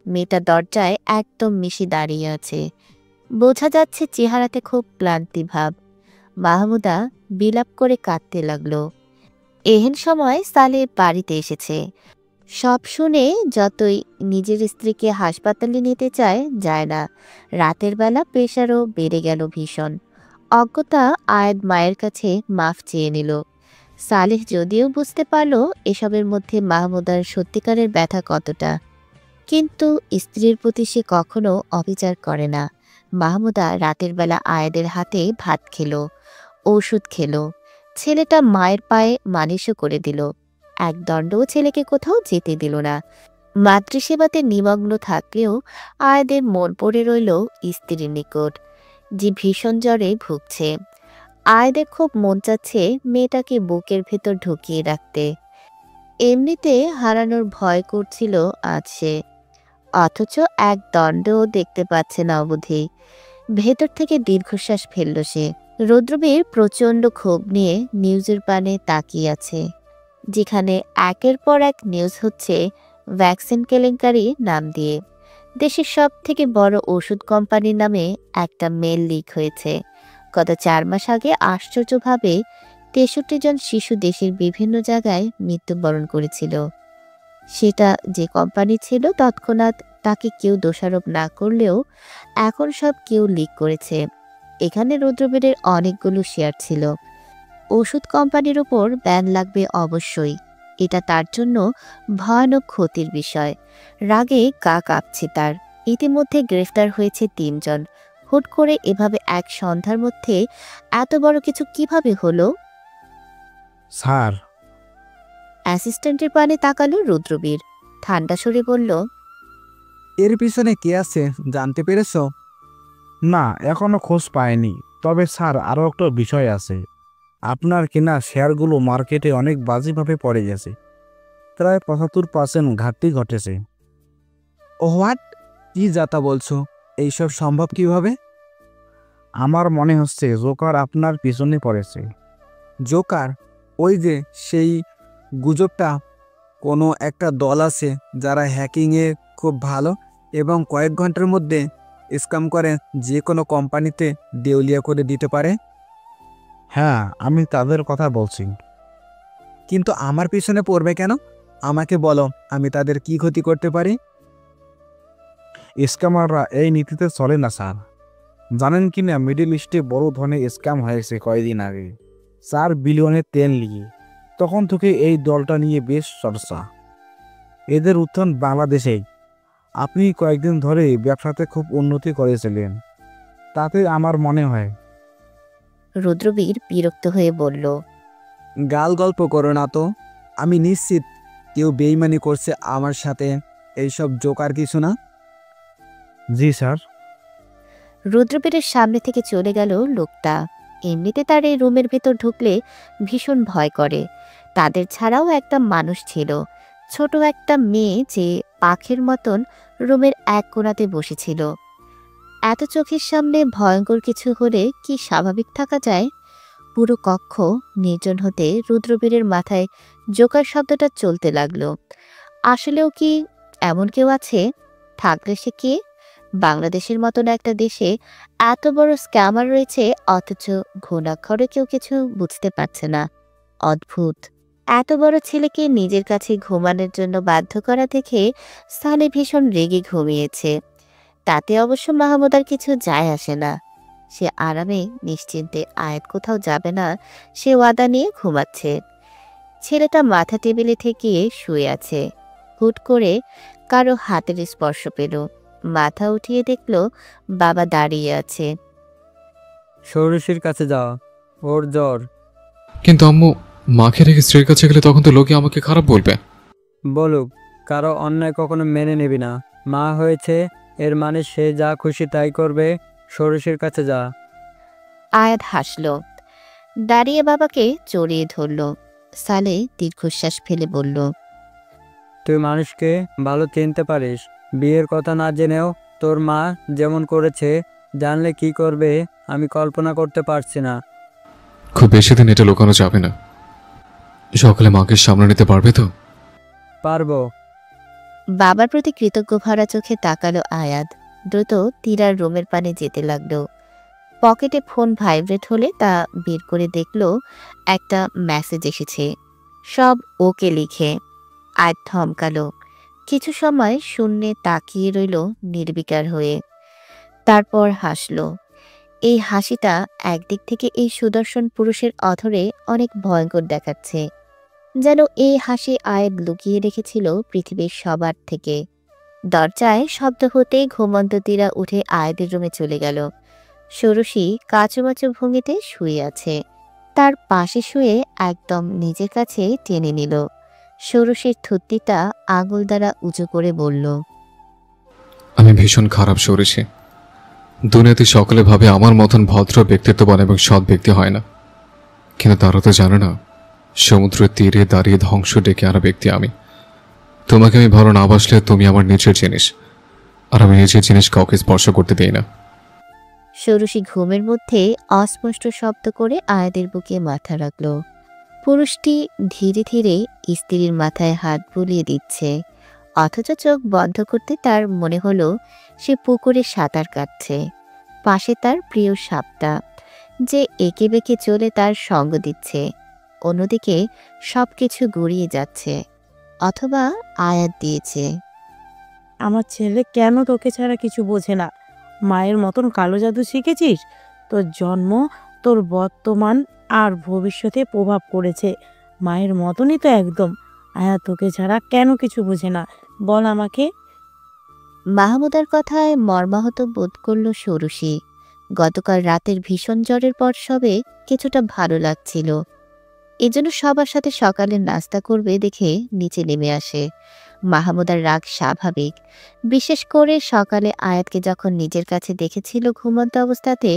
মেয়েটা দরজায় একদম মিশে দাঁড়িয়ে আছে। বোঝা যাচ্ছে চেহারাতে খুব ক্লান্তি ভাব। মাহমুদা বিলাপ করে কাঁদতে লাগলো। এহেন সময় সালে বাড়িতে এসেছে। সব শুনে যতই নিজের স্ত্রীকে হাসপাতালে নিতে চায়, যায় না। রাতের বেলা প্রেশারও বেড়ে গেল ভীষণ। অজ্ঞতা আয়াত মায়ের কাছে মাফ চেয়ে নিল। সালেহ যদিও বুঝতে পারল এসবের মধ্যে মাহমুদার সত্যিকারের ব্যথা কতটা, কিন্তু স্ত্রীর প্রতি সে কখনো অবিচার করে না। মাহমুদা রাতের বেলা আয়াদের হাতে ভাত খেলো, ওষুধ খেলো। ছেলেটা মায়ের পায়ে মালিশও করে দিল। এক দণ্ডও ছেলেকে কোথাও যেতে দিল না। মাতৃসেবাতে নিমগ্ন থাকলেও আয়াদের মন পড়ে রইল স্ত্রীর নিকট, যে ভীষণ জ্বরে ভুগছে। আয়াদের খুব মন চাচ্ছে মেয়েটাকে বুকের ভেতর ঢুকিয়ে রাখতে। এমনিতে হারানোর ভয় করছিল আজ সে, অথচ এক দণ্ডও দেখতে পাচ্ছে না অবধি। ভেতর থেকে দীর্ঘশ্বাস ফেলল সে। রুদ্রবীর প্রচণ্ড ক্ষোভ নিয়ে নিউজের পানে তাকিয়ে আছে, যেখানে একের পর এক নিউজ হচ্ছে ভ্যাকসিন কেলেঙ্কারি নাম দিয়ে। দেশের সব থেকে বড় ওষুধ কোম্পানির নামে একটা মেল লিক হয়েছে। গত 4 মাস আগে আশ্চর্যভাবে 63 জন শিশু দেশের বিভিন্ন জায়গায় মৃত্যুবরণ করেছিল। সেটা যে কোম্পানি ছিল তৎক্ষণাৎ তাকে কেউ দোষারোপ না করলেও এখন সব কেউ লিক করেছে। এখানে রুদ্রবীরের অনেকগুলো শেয়ার ছিল। ওষুধ কোম্পানির উপর ব্যান লাগবে অবশ্যই। এটা তার জন্য ভয়ানক ক্ষতির বিষয়। রাগে গা কাঁপছে তার। ইতিমধ্যে গ্রেফতার হয়েছে 3 জন। হুট করে এভাবে এক সন্ধ্যার মধ্যে এত বড় কিছু কিভাবে হলো? স্যার, অ্যাসিস্ট্যান্টের পানে তাকালো রুদ্রবীর। ঠান্ডা স্বরে বলল, এর পিছনে কে আছে জানতে পেরেছো? না, এখনো খোঁজ পাইনি। তবে স্যার, আরও একটা বিষয় আছে। আপনার কেনা শেয়ারগুলো মার্কেটে অনেক বাজেভাবে পড়ে গেছে। প্রায় 75% ঘাটতি ঘটেছে। হোয়াট? কি যাতা বলছো? এইসব সম্ভব কিভাবে? আমার মনে হচ্ছে জোকার আপনার পিছনে পড়েছে। জোকার? ওই যে সেই গুজবটা। কোনো একটা দল আছে যারা হ্যাকিংয়ে খুব ভালো এবং কয়েক ঘন্টার মধ্যে স্ক্যাম করে যে কোনো কোম্পানিতে দেউলিয়া করে দিতে পারে। হ্যাঁ, আমি তাদের কথা বলছি। কিন্তু আমার পিছনে পড়বে কেন? আমাকে বলো, আমি তাদের কি ক্ষতি করতে পারি? স্ক্যামাররা এই নীতিতে চলে না স্যার। জানেন কি না, মিডল ইস্টে বড় ধরনের স্ক্যাম হয়েছে কয়েকদিন আগে, 4 বিলিয়নের তেল নিয়ে। তখন থেকে এই দলটা নিয়ে বেশ চর্চা। এদের উত্থান বাংলাদেশেই। আপনি কয়েকদিন ধরে ব্যবসাতে খুব উন্নতি করেছিলেন, তাতে আমার মনে হয়। রুদ্রবীর বিরক্ত হয়ে বলল, গাল গল্প করো না তো। আমি নিশ্চিত কেউ বেইমানি করছে আমার সাথে। এইসব জোকার কিছু না। জি স্যার। রুদ্রবীরের সামনে থেকে চলে গেল লোকটা। এমনিতে তার এই রুমের ভেতর ঢুকলে ভীষণ ভয় করে। তাদের ছাড়াও একটা মানুষ ছিল, ছোট একটা মেয়ে, যে পাখির মতন রুমের এক কোণাতে বসেছিল। এত চোখের সামনে ভয়ঙ্কর কিছু হলে কি স্বাভাবিক থাকা যায়? পুরো কক্ষ নির্জন হতে রুদ্রবীরের মাথায় জোকার শব্দটা চলতে লাগলো। আসলেও কি এমন কেউ আছে? থাকলে সে কে? বাংলাদেশের মতন একটা দেশে এত বড় স্ক্যামার রয়েছে, অথচ ঘুণাক্ষরে কেউ কিছু বুঝতে পারছে না। অদ্ভুত। এত বড় ছেলেকে নিজের কাছে ঘুমানোর জন্য বাধ্য করা দেখে সালে ভীষণ রেগে ঘুমিয়েছে। তাতে অবশ্য মাহমুদার কিছু যায় আসে না। সে আরামে নিশ্চিন্তে আয়াত কোথাও যাবে না সে ওয়াদা নিয়ে ঘুমাচ্ছে। ছেলেটা মাথা টেবিলে ঠেকিয়ে শুয়ে আছে। হুট করে কারো হাতের স্পর্শ পেল। মাথা উঠিয়ে দেখল বাবা দাঁড়িয়ে আছে। ষোড়শীর কাছে যাও, ওর জ্বর। কিন্তু আম্মু, মাকে রেখে স্ত্রীর কাছে গেলে তখন তো লোকে আমাকে খারাপ বলবে। বলুক, কারো অন্যায় কখনো মেনে নিবি না। মা হয়েছে, এর মানে সে যা খুশি তাই করবে। ষোড়শীর কাছে যা। আয়াত হাসল, দাঁড়িয়ে বাবাকে জড়িয়ে ধরল। সালে দীর্ঘশ্বাস ফেলে বলল, তুই মানুষকে ভালো চিনতে পারিস। বিয়ের কথা না জেনেও তোর মা যেমন করেছে, জানলে কি করবে আমি কল্পনা করতে পারছি না। খুব বেশি দিন এটা লুকানো যাবে না। সকালে মাকে সামনে নিতে পারবে তো? পারবো। বাবার প্রতি কৃতজ্ঞ ভরা চোখে তাকালো আয়াত। দ্রুত তীরার রুমের পানে যেতে লাগলো। পকেটে ফোন ভাইব্রেট হলে তা বের করে দেখল একটা মেসেজ এসেছে, সব ওকে লিখে। আয়াত থমকালো। কিছু সময় শূন্যে তাকিয়ে রইল নির্বিকার হয়ে। তারপর হাসল। এই হাসিটা একদিক থেকে এই সুদর্শন পুরুষের অধরে অনেক ভয়ঙ্কর দেখাচ্ছে, যেন এই হাসি আয়াত লুকিয়ে রেখেছিল পৃথিবীর সবার থেকে। দরজায় শব্দ হতেই ঘুমন্ত তীরা উঠে আয়াতের রুমে চলে গেল। ষোড়শী কাচুমাচু ভঙ্গিতে শুয়ে আছে। তার পাশে শুয়ে একদম নিজের কাছে টেনে নিল। ষোড়শীর থুতনিটা আঙুল দ্বারা উঁচু করে বলল, আমি ভীষণ খারাপ ষোড়শী। দুনিয়াতে সকলে ভাবে আমার মতন ভদ্র ব্যক্তিত্ববান এবং সৎ ব্যক্তি হয় না, কিন্তু তারা তো জানে না সমুদ্রের তীরে দাঁড়িয়ে ধ্বংস ডেকে আনা ব্যক্তি আমি। তোমাকে আমি ভালো না বাসলে তুমি আমার নিজের জিনিস, আর আমি নিজের জিনিস কাউকে স্পর্শ করতে দেই না। ষোড়শী ঘুমের মধ্যে অস্পষ্ট শব্দ করে আয়াদের বুকে মাথা রাখল। পুরুষটি ধীরে ধীরে স্ত্রীর মাথায় হাত বুলিয়ে দিচ্ছে, অথচ চোখ বন্ধ করতে তার মনে হলো সে পুকুরে সাঁতার কাটছে। পাশে তার প্রিয় সাপটা, যে এঁকে বেঁকে চলে তার সঙ্গ দিচ্ছে। অন্যদিকে সবকিছু গড়িয়ে যাচ্ছে, অথবা আয়াত দিয়েছে। আমার ছেলে কেন তোকে ছাড়া কিছু বোঝে না? মায়ের মতন কালো জাদু শিখেছিস? তোর জন্ম তোর বর্তমান আর ভবিষ্যতে প্রভাব করেছে। মায়ের মতনই তো একদম। আয়া তোকে ছাড়া কেন কিছু বোঝে না বল আমাকে। মাহমুদার কথায় মর্মাহত বোধ করল ষোড়শী। গতকাল রাতের ভীষণ জ্বরের পর সবে কিছুটা ভালো লাগছিল। এজন্য সবার সাথে সকালের নাস্তা করবে দেখে নিচে নেমে আসে। মাহমুদার রাগ স্বাভাবিক, বিশেষ করে সকালে আয়াতকে যখন নিজের কাছে দেখেছিল ঘুমন্ত অবস্থাতে,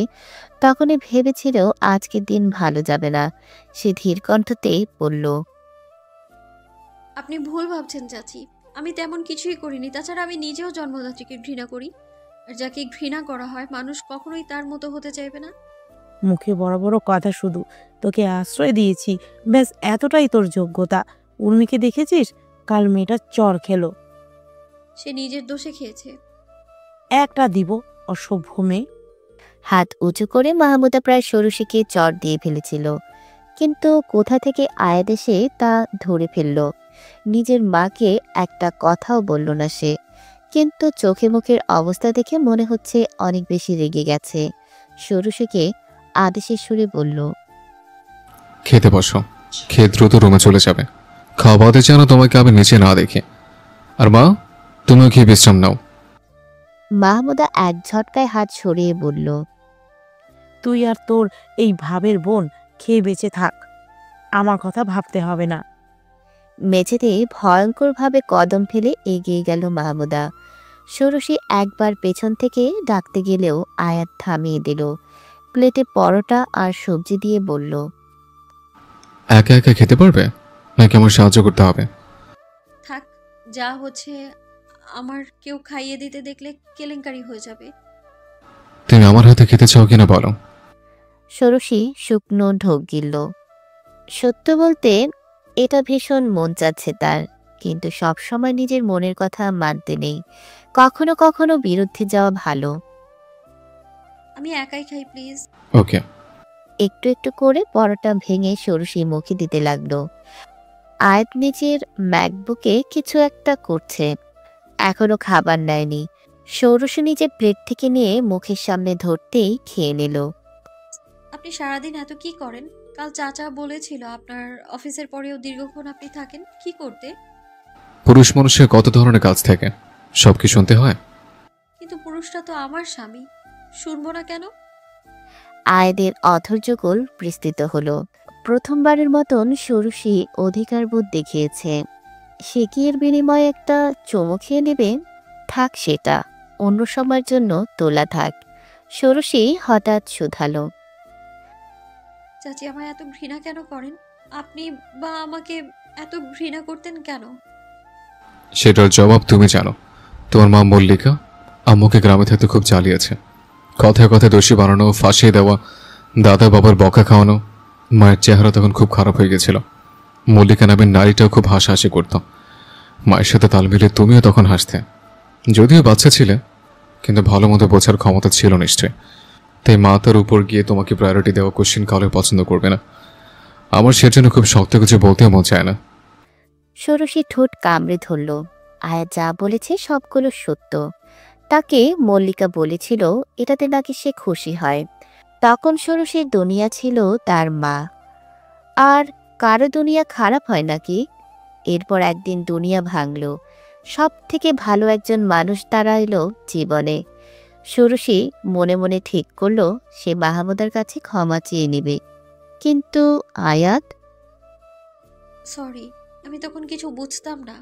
তখনই ভেবেছিল আজকের দিন ভালো যাবে না। সে ধীর কণ্ঠতে বলল, আপনি ভুল ভাবছেন চাচি। আমি তেমন কিছুই করিনি। তাছাড়া আমি নিজেও জন্মদাত্রীকে ঘৃণা করি। আর যাকে ঘৃণা করা হয় মানুষ কখনোই তার মতো হতে চাইবে না। মুখে বড় বড় কথা শুধু। তোকে আশ্রয় দিয়েছি, ব্যাস এতটাই তোর যোগ্যতা। উর্মিকে দেখেছিস? কাল মেয়েটা চর খেলো। সে নিজের দোষে খেয়েছে। একটা দিব, অসভ্য মেয়ে। হাত উঁচু করে মাহমুদা প্রায় ষোড়শীকে চর দিয়ে ফেলেছিল, কিন্তু কোথা থেকে আয়াত এসে তা ধরে ফেলল। নিজের মাকে একটা কথাও বলল না সে, কিন্তু চোখে মুখের অবস্থা দেখে মনে হচ্ছে অনেক বেশি রেগে গেছে। ষোড়শীকে আদেশের সুরে বলল, খেতে বসো, খেয়ে দ্রুত রুমে চলে যাবে। খাওয়াতে যেন তোমাকে আমি নিচে না দেখি। আর মা, তুমিও খেয়ে বিশ্রাম নাও। মাহমুদা এক ঝটকায় হাত সরিয়ে বলল, তুই আর তোর এই ভাবের বোন খেয়ে বেঁচে থাক, আমার কথা ভাবতে হবে না। মেঝেতে ভয়ঙ্করভাবে কদম ফেলে এগিয়ে গেল মাহমুদা। ষোড়শী একবার পেছন থেকে ডাকতে গেলেও আয়াত থামিয়ে দিল। প্লেটে পরোটা আর সবজি দিয়ে বলল, একা একা খেতে পারবে নাকি আমার সাহায্য করতে হবে? থাক, যা হচ্ছে আমার কেউ খাইয়ে দিতে দেখলে কেলেঙ্কারি হয়ে যাবে। তুমি আমার হাতে খেতে চাও কিনা বলো। ষোড়শী শুকনো ঢোক গিলল। সত্য বলতে এটা ভীষণ মন চাচ্ছে তার, কিন্তু সবসময় নিজের মনের কথা মানতে নেই। কখনো কখনো বিরুদ্ধে যাওয়া ভালো। আমি একাই খাই প্লিজ। ওকে। একটু একটু করে পরোটা ভেঙে ষোড়শী মুখে দিতে লাগলো। আয়াত নিজের ম্যাকবুকে কিছু একটা করছে, এখনো খাবার নেয়নি। ষোড়শী নিজের প্লেট থেকে নিয়ে মুখের সামনে ধরতেই খেয়ে নিল। আপনি সারাদিন এত কি করেন? কাল চাচা বলেছিল আপনার অফিসের পরেও দীর্ঘক্ষণ আপনি থাকেন। কি করতে? পুরুষ মানুষের কত ধরনের কাজ থাকে, সব কি শুনতে হয়? কিন্তু পুরুষটা তো আমার স্বামী, শুনবো না কেন? আয়াদের অধৈর্যগোল বিস্তৃত হলো। প্রথমবারের মতন ষোড়শী অধিকারবোধ দেখিয়েছে। সে কি এর বিনিময়ে একটা চুমু খেয়ে নেবে? থাক, সেটা অন্য সময়ের জন্য তোলা থাক। ষোড়শী হঠাৎ শুধালো, চাচি আমায় এত ঘৃণা কেন করেন? আপনি বা আমাকে এত ঘৃণা করতেন কেন? সেটার জবাব তুমি জানো। তোমার মা মল্লিকা আম্মুকে গ্রামে থাকতে খুব জ্বালিয়েছে। কথায় কথায় দোষী বানানো, ফাঁসিয়ে দেওয়া, দাদা বাবার বকা খাওয়ানো। মায়ের চেহারা তখন খুব খারাপ হয়ে গেছিল। মল্লিকা নামের নারীটাও খুব হাসাহাসি করত। মায়ের সাথে তাল মিলিয়ে তুমিও তখন হাসতে। যদিও বাচ্চা ছিলে, কিন্তু ভালো মতো বোঝার ক্ষমতা ছিল নিশ্চয়। তাই মা তার উপর গিয়ে তোমাকে প্রায়োরিটি দেওয়া কোশ্চিন কালে পছন্দ করবে না। আমার সেজন্য খুব শক্ত কিছু বলতেও মন চায় না। ষোড়শী ঠোঁট কামড়ে ধরল। আয়াত যা বলেছে সবগুলো সত্য। তাকে মল্লিকা বলেছিল এটাতে নাকি সে খুশি হয়। তখন ষোড়শীর দুনিয়া ছিল তার মা। আর কারো দুনিয়া খারাপ হয় নাকি? এরপর একদিন দুনিয়া ভাঙল। সব থেকে ভালো একজন মানুষ তারা এলো জীবনে। ষোড়শী মনে মনে ঠিক করলো সে মাহমুদার কাছে ক্ষমা চেয়ে নেবে। কিন্তু আয়াত? সরি, আমি তখন কিছু বুঝতাম না।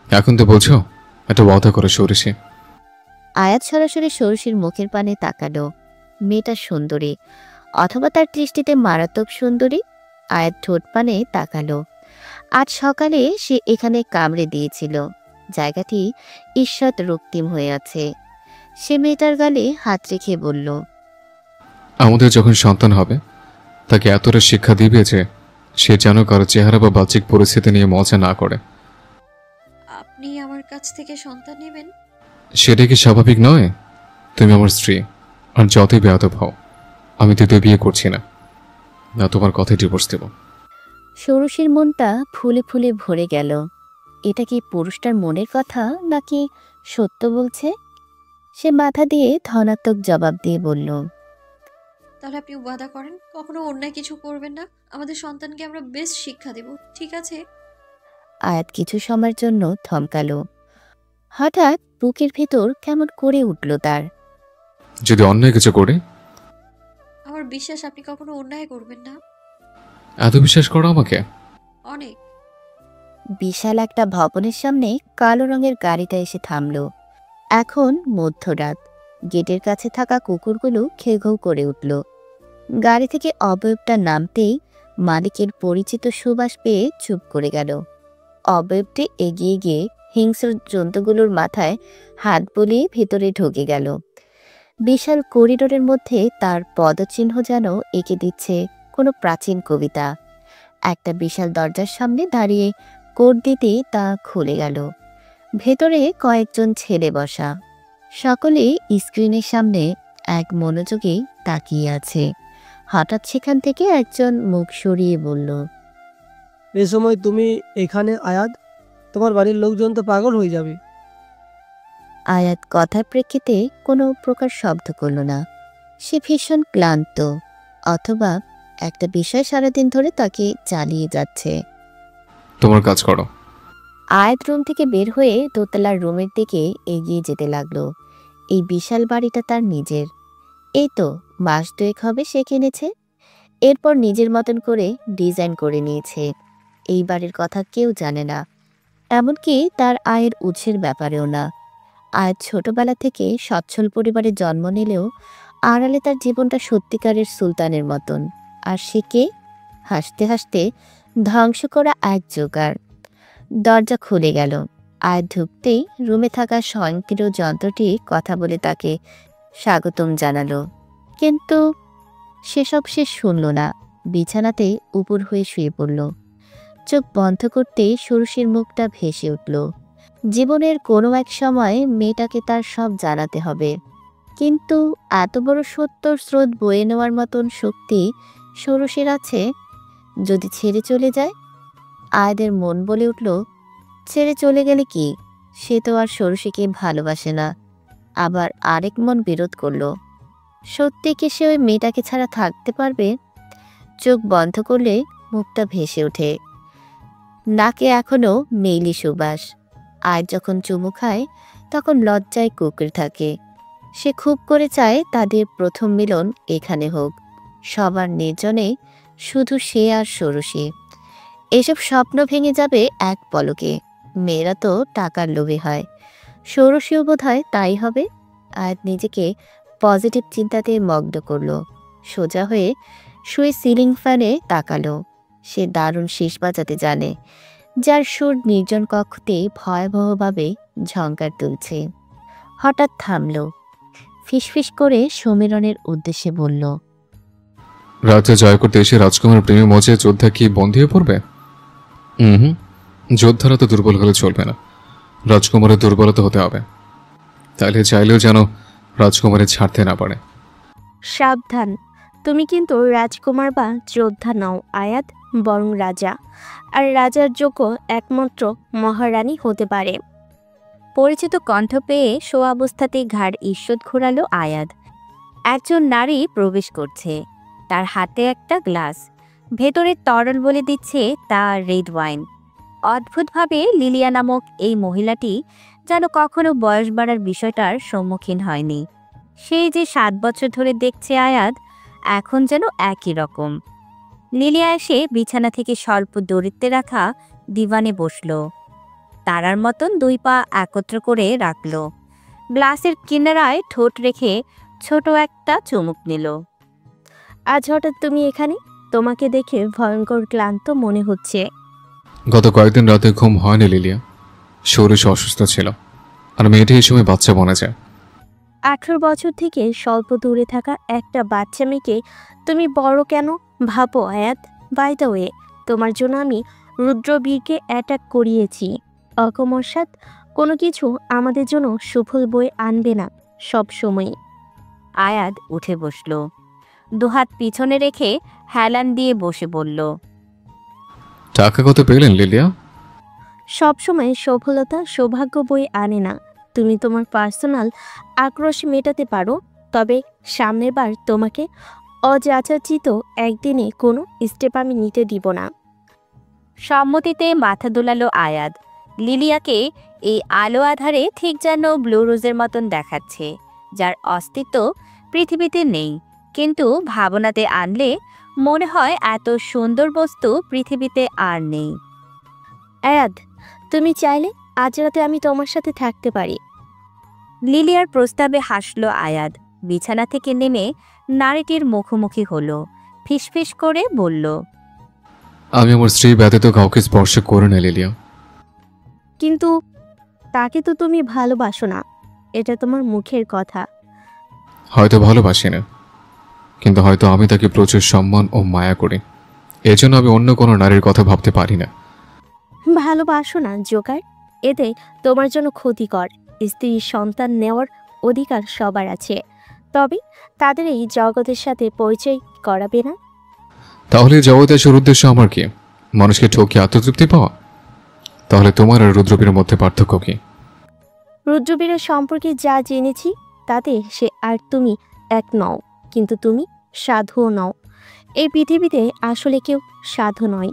এখন তো বলছো, একটা ওয়াদা করে ষোড়শী। আয়াত সরাসরি ষোড়শীর মুখের পানে তাকালো। মেয়েটা সুন্দরী, অথবা তার দৃষ্টিতে মারাত্মক সুন্দরী। আয়াত ঠোঁট পানে তাকালো। আজ সকালে সে এখানে কামড়ে দিয়েছিল। জায়গাটি ঈষৎ রক্তিম হয়ে আছে। সে মেয়েটার গালে হাত রেখে বলল, আমাদের যখন সন্তান হবে তাকে এতটা শিক্ষা দিবে যে সে যেন কারো চেহারা বা বাহ্যিক পরিস্থিতি নিয়ে মজা না করে। আপনি আমার কাছ থেকে সন্তান নেবেন? সেটা কি স্বাভাবিক নয়? তুমি আমার স্ত্রী, আর যতই বেয়াদব হও, আমি দ্বিতীয় বিয়ে করছি না। না, তোমার কথায় ডিভোর্স দেব। ষোড়শীর মনটা ফুলে ফুলে ভরে গেল। এটা কি পুরুষটার মনের কথা নাকি সত্য বলছে? সে মাথা দিয়ে ধনাত্মক জবাব দিয়ে বলল, তাহলে আপনি ওয়াদা করেন কখনো অন্যায় কিছু করবেন না। আমাদের সন্তানকে আমরা বেস্ট শিক্ষা দেব, ঠিক আছে? আয়াত কিছু সময়ের জন্য থমকালো। হঠাৎ বুকের ভেতর কেমন করে উঠল তার। যদি অন্যায় কিছু করে? আমার বিশ্বাস আপনি কখনো অন্যায় করবেন না। এত বিশ্বাস করো আমাকে? অনেক। বিশাল একটা ভবনের সামনে কালো রঙের গাড়িটা এসে থামল। এখন মধ্যরাত। গেটের কাছে থাকা কুকুরগুলো ঘেউ করে উঠল। গাড়ি থেকে অবয়বটা নামতেই মালিকের পরিচিত সুবাস পেয়ে চুপ করে গেল। অবয়বটি এগিয়ে গিয়ে হিংস্র জন্তুগুলোর মাথায় হাত বুলিয়ে ভেতরে ঢুকে গেল। বিশাল করিডোরের মধ্যে তার পদচিহ্ন যেন এঁকে দিচ্ছে কোনো প্রাচীন কবিতা। একটা বিশাল দরজার সামনে দাঁড়িয়ে কোড দিতেই তা খুলে গেল। ভেতরে কয়েকজন ছেলে বসা, সকলে স্ক্রিনের সামনে এক মনোযোগে তাকিয়ে আছে। হঠাৎ সেখান থেকে একজন মুখ সরিয়ে বলল, এ সময় তুমি এখানে আয়াত? তোমার বাড়ির লোকজন তো পাগল হয়ে যাবে। আয়াত কথার প্রেক্ষিতে কোনো প্রকার শব্দ করল না। সে ভীষণ ক্লান্ত, অথবা একটা বিষয় সারাদিন ধরে তাকে চালিয়ে যাচ্ছে। তোমার কাজ করো। আয়াত রুম থেকে বের হয়ে দোতলার রুমের দিকে এগিয়ে যেতে লাগলো। এই বিশাল বাড়িটা তার নিজের। এই তো মাস দুয়েক হবে সে কিনেছে। এরপর নিজের মতন করে ডিজাইন করে নিয়েছে। এই বাড়ির কথা কেউ জানে না, এমনকি তার আয়ের উৎসের ব্যাপারেও না। আয়াত ছোটবেলা থেকে সচ্ছল পরিবারে জন্ম নিলেও আড়ালে তার জীবনটা সত্যিকারের সুলতানের মতন। আর সে কে? হাসতে হাসতে ধ্বংস করা এক জোগাড়। দরজা খুলে গেল। আয়াত ঢুকতেই রুমে থাকা স্বয়ংক্রিয় যন্ত্রটি কথা বলে তাকে স্বাগতম জানালো। কিন্তু সেসব সে শুনল না। বিছানাতে উপর হয়ে শুয়ে পড়ল। চোখ বন্ধ করতেই ষোড়শীর মুখটা ভেসে উঠল। জীবনের কোনো এক সময় মেয়েটাকে তার সব জানাতে হবে, কিন্তু এত বড় সত্যর স্রোত বয়ে নেওয়ার মতন শক্তি ষোড়শীর আছে? যদি ছেড়ে চলে যায়? আয়াদের মন বলে উঠল, ছেড়ে চলে গেলে কি? সে তো আর ষোড়শীকে ভালোবাসে না। আবার আরেক মন বিরোধ করল, সত্যি কি সে ওই মেয়েটাকে ছাড়া থাকতে পারবে? চোখ বন্ধ করলে মুখটা ভেসে ওঠে। নাকে এখনো মেইলি সুবাস। আজ যখন চুমু খায় তখন লজ্জায় কুকড়ে থাকে। সে খুব করে চায় তাদের প্রথম মিলন এখানে হোক, সবার নির্জনে, শুধু সে আর ষোড়শী। এসব স্বপ্ন ভেঙে যাবে এক পলকে। মেয়েরা তো টাকার লোভে হয়, ষোড়শীও বোধ হয় তাই হবে। আয়াত নিজেকে পজিটিভ চিন্তাতে মগ্ন করল। সোজা হয়ে শুয়ে সিলিং ফ্যানে তাকালো। সে দারুণ শীষ বাজাতে জানে, যার সুর নির্জন কক্ষতে ভয়াবহভাবে ঝঙ্কার তুলছে। হঠাৎ থামল, ফিসফিস করে সমীরণের উদ্দেশ্যে বলল, রাজ্য জয় করতে এসে রাজকুমার প্রেমে মজে যোদ্ধা কি বন্ধ হয়ে পড়বে? হুম, যোদ্ধারা তো দুর্বল হলে চলবে না, রাজকুমারের দুর্বলতা হতে হবে। তাহলে চাইলেও যেন রাজকুমারের ছাড়তে না পারে। সাবধান, তুমি কিন্তু রাজকুমার বা যোদ্ধা নও আয়াত, বরং রাজা। আর রাজার যোগ্য একমাত্র মহারানী হতে পারে। পরিচিত কণ্ঠ পেয়ে শোয়া অবস্থাতেই ঘাড় ঈষৎ ঘোরালো আয়াত। একজন নারী প্রবেশ করছে। তার হাতে একটা গ্লাস, ভেতরে তরল বলে দিচ্ছে তা রেড ওয়াইন। অদ্ভুতভাবে লিলিয়া নামক এই মহিলাটি যেন কখনো বয়স বাড়ার বিষয়টার সম্মুখীন হয়নি। সেই যে 7 বছর ধরে দেখছে আয়াত, এখন যেন একই রকম। লিলিয়া এসে বিছানা থেকে স্বল্প দূরত্বে রাখা দিভানে বসল। তারার মতন 2 পা একত্র করে রাখল। গ্লাসের কিনারায় ঠোঁট রেখে ছোট একটা চুমুক নিল। আজ হঠাৎ তুমি এখানে? তোমাকে দেখে ভয়ঙ্কর ক্লান্ত মনে হচ্ছে। গত কয়েকদিন রাতে ঘুম হয়নি লিলিয়া। ষোড়শী অসুস্থ ছিল, আর মেয়েটি এই সময় বাচ্চা বনে যায়। 18 বছর থেকে স্বল্প দূরে থাকা একটা বাচ্চা মেয়েকে তুমি বড় কেন ভাবো আয়াত? বাই দ্য ওয়ে, তোমার জন্য আমি রুদ্রবীরকে অ্যাটাক করিয়েছি। অকস্মাৎ কোনো কিছু আমাদের জন্য সুফল বয়ে আনবে না সব সময়। আয়াত উঠে বসল। দুহাত পিছনে রেখে হেলান দিয়ে বসে বলল, টাকা কত পেলেন লিলিয়া? সবসময় সফলতা সৌভাগ্য বয়ে আনে না। তুমি তোমার পার্সোনাল আক্রোশ মেটাতে পারো, তবে সামনের বার তোমাকে অযাচিত একদিনে কোনো স্টেপ আমি নিতে দিব না। সম্মতিতে মাথা দোলালো আয়াত। লিলিয়াকে এই আলো আধারে ঠিক যেন ব্লু রোজের মতন দেখাচ্ছে, যার অস্তিত্ব পৃথিবীতে নেই, কিন্তু ভাবনাতে আনলে মনে হয় এত সুন্দর বস্তু পৃথিবীতে আর নেই। আয়াত, তুমি চাইলে আজ রাতে আমি তোমার সাথে থাকতে পারি। লিলিয়ার প্রস্তাবে হাসল আয়াত। বিছানা থেকে নেমে নারীটির মুখোমুখি হলো। ফিসফিস করে বলল, আমি আমার স্ত্রী ব্যতীত কাউকে স্পর্শ করে না লিলিয়া। কিন্তু তাকে তো তুমি ভালোবাসো না, এটা তোমার মুখের কথা। হয়তো ভালোবাসি না, কিন্তু হয়তো আমি তাকে প্রচুর সম্মান ও মায়া করি। এজন্য আমি অন্য কোনো নারীর কথা ভাবতে পারি না। ভালোবাসো না জোকার, এতে তোমার জন্য ক্ষতিকর। স্ত্রী সন্তান নেওয়ার অধিকার সবার আছে, তবে তাদের এই জগতের সাথে পরিচয় করাবে না। তাহলে এই জগতে আসার উদ্দেশ্য আমার কি? মানুষকে ঠকিয়ে আত্মতৃপ্তি পাওয়া? তাহলে তোমার আর রুদ্রবীরের মধ্যে পার্থক্য কি? রুদ্রবীরের সম্পর্কে যা জেনেছি তাতে সে আর তুমি এক নও, কিন্তু তুমি সাধুও নও। এই পৃথিবীতে আসলে কেউ সাধু নয়।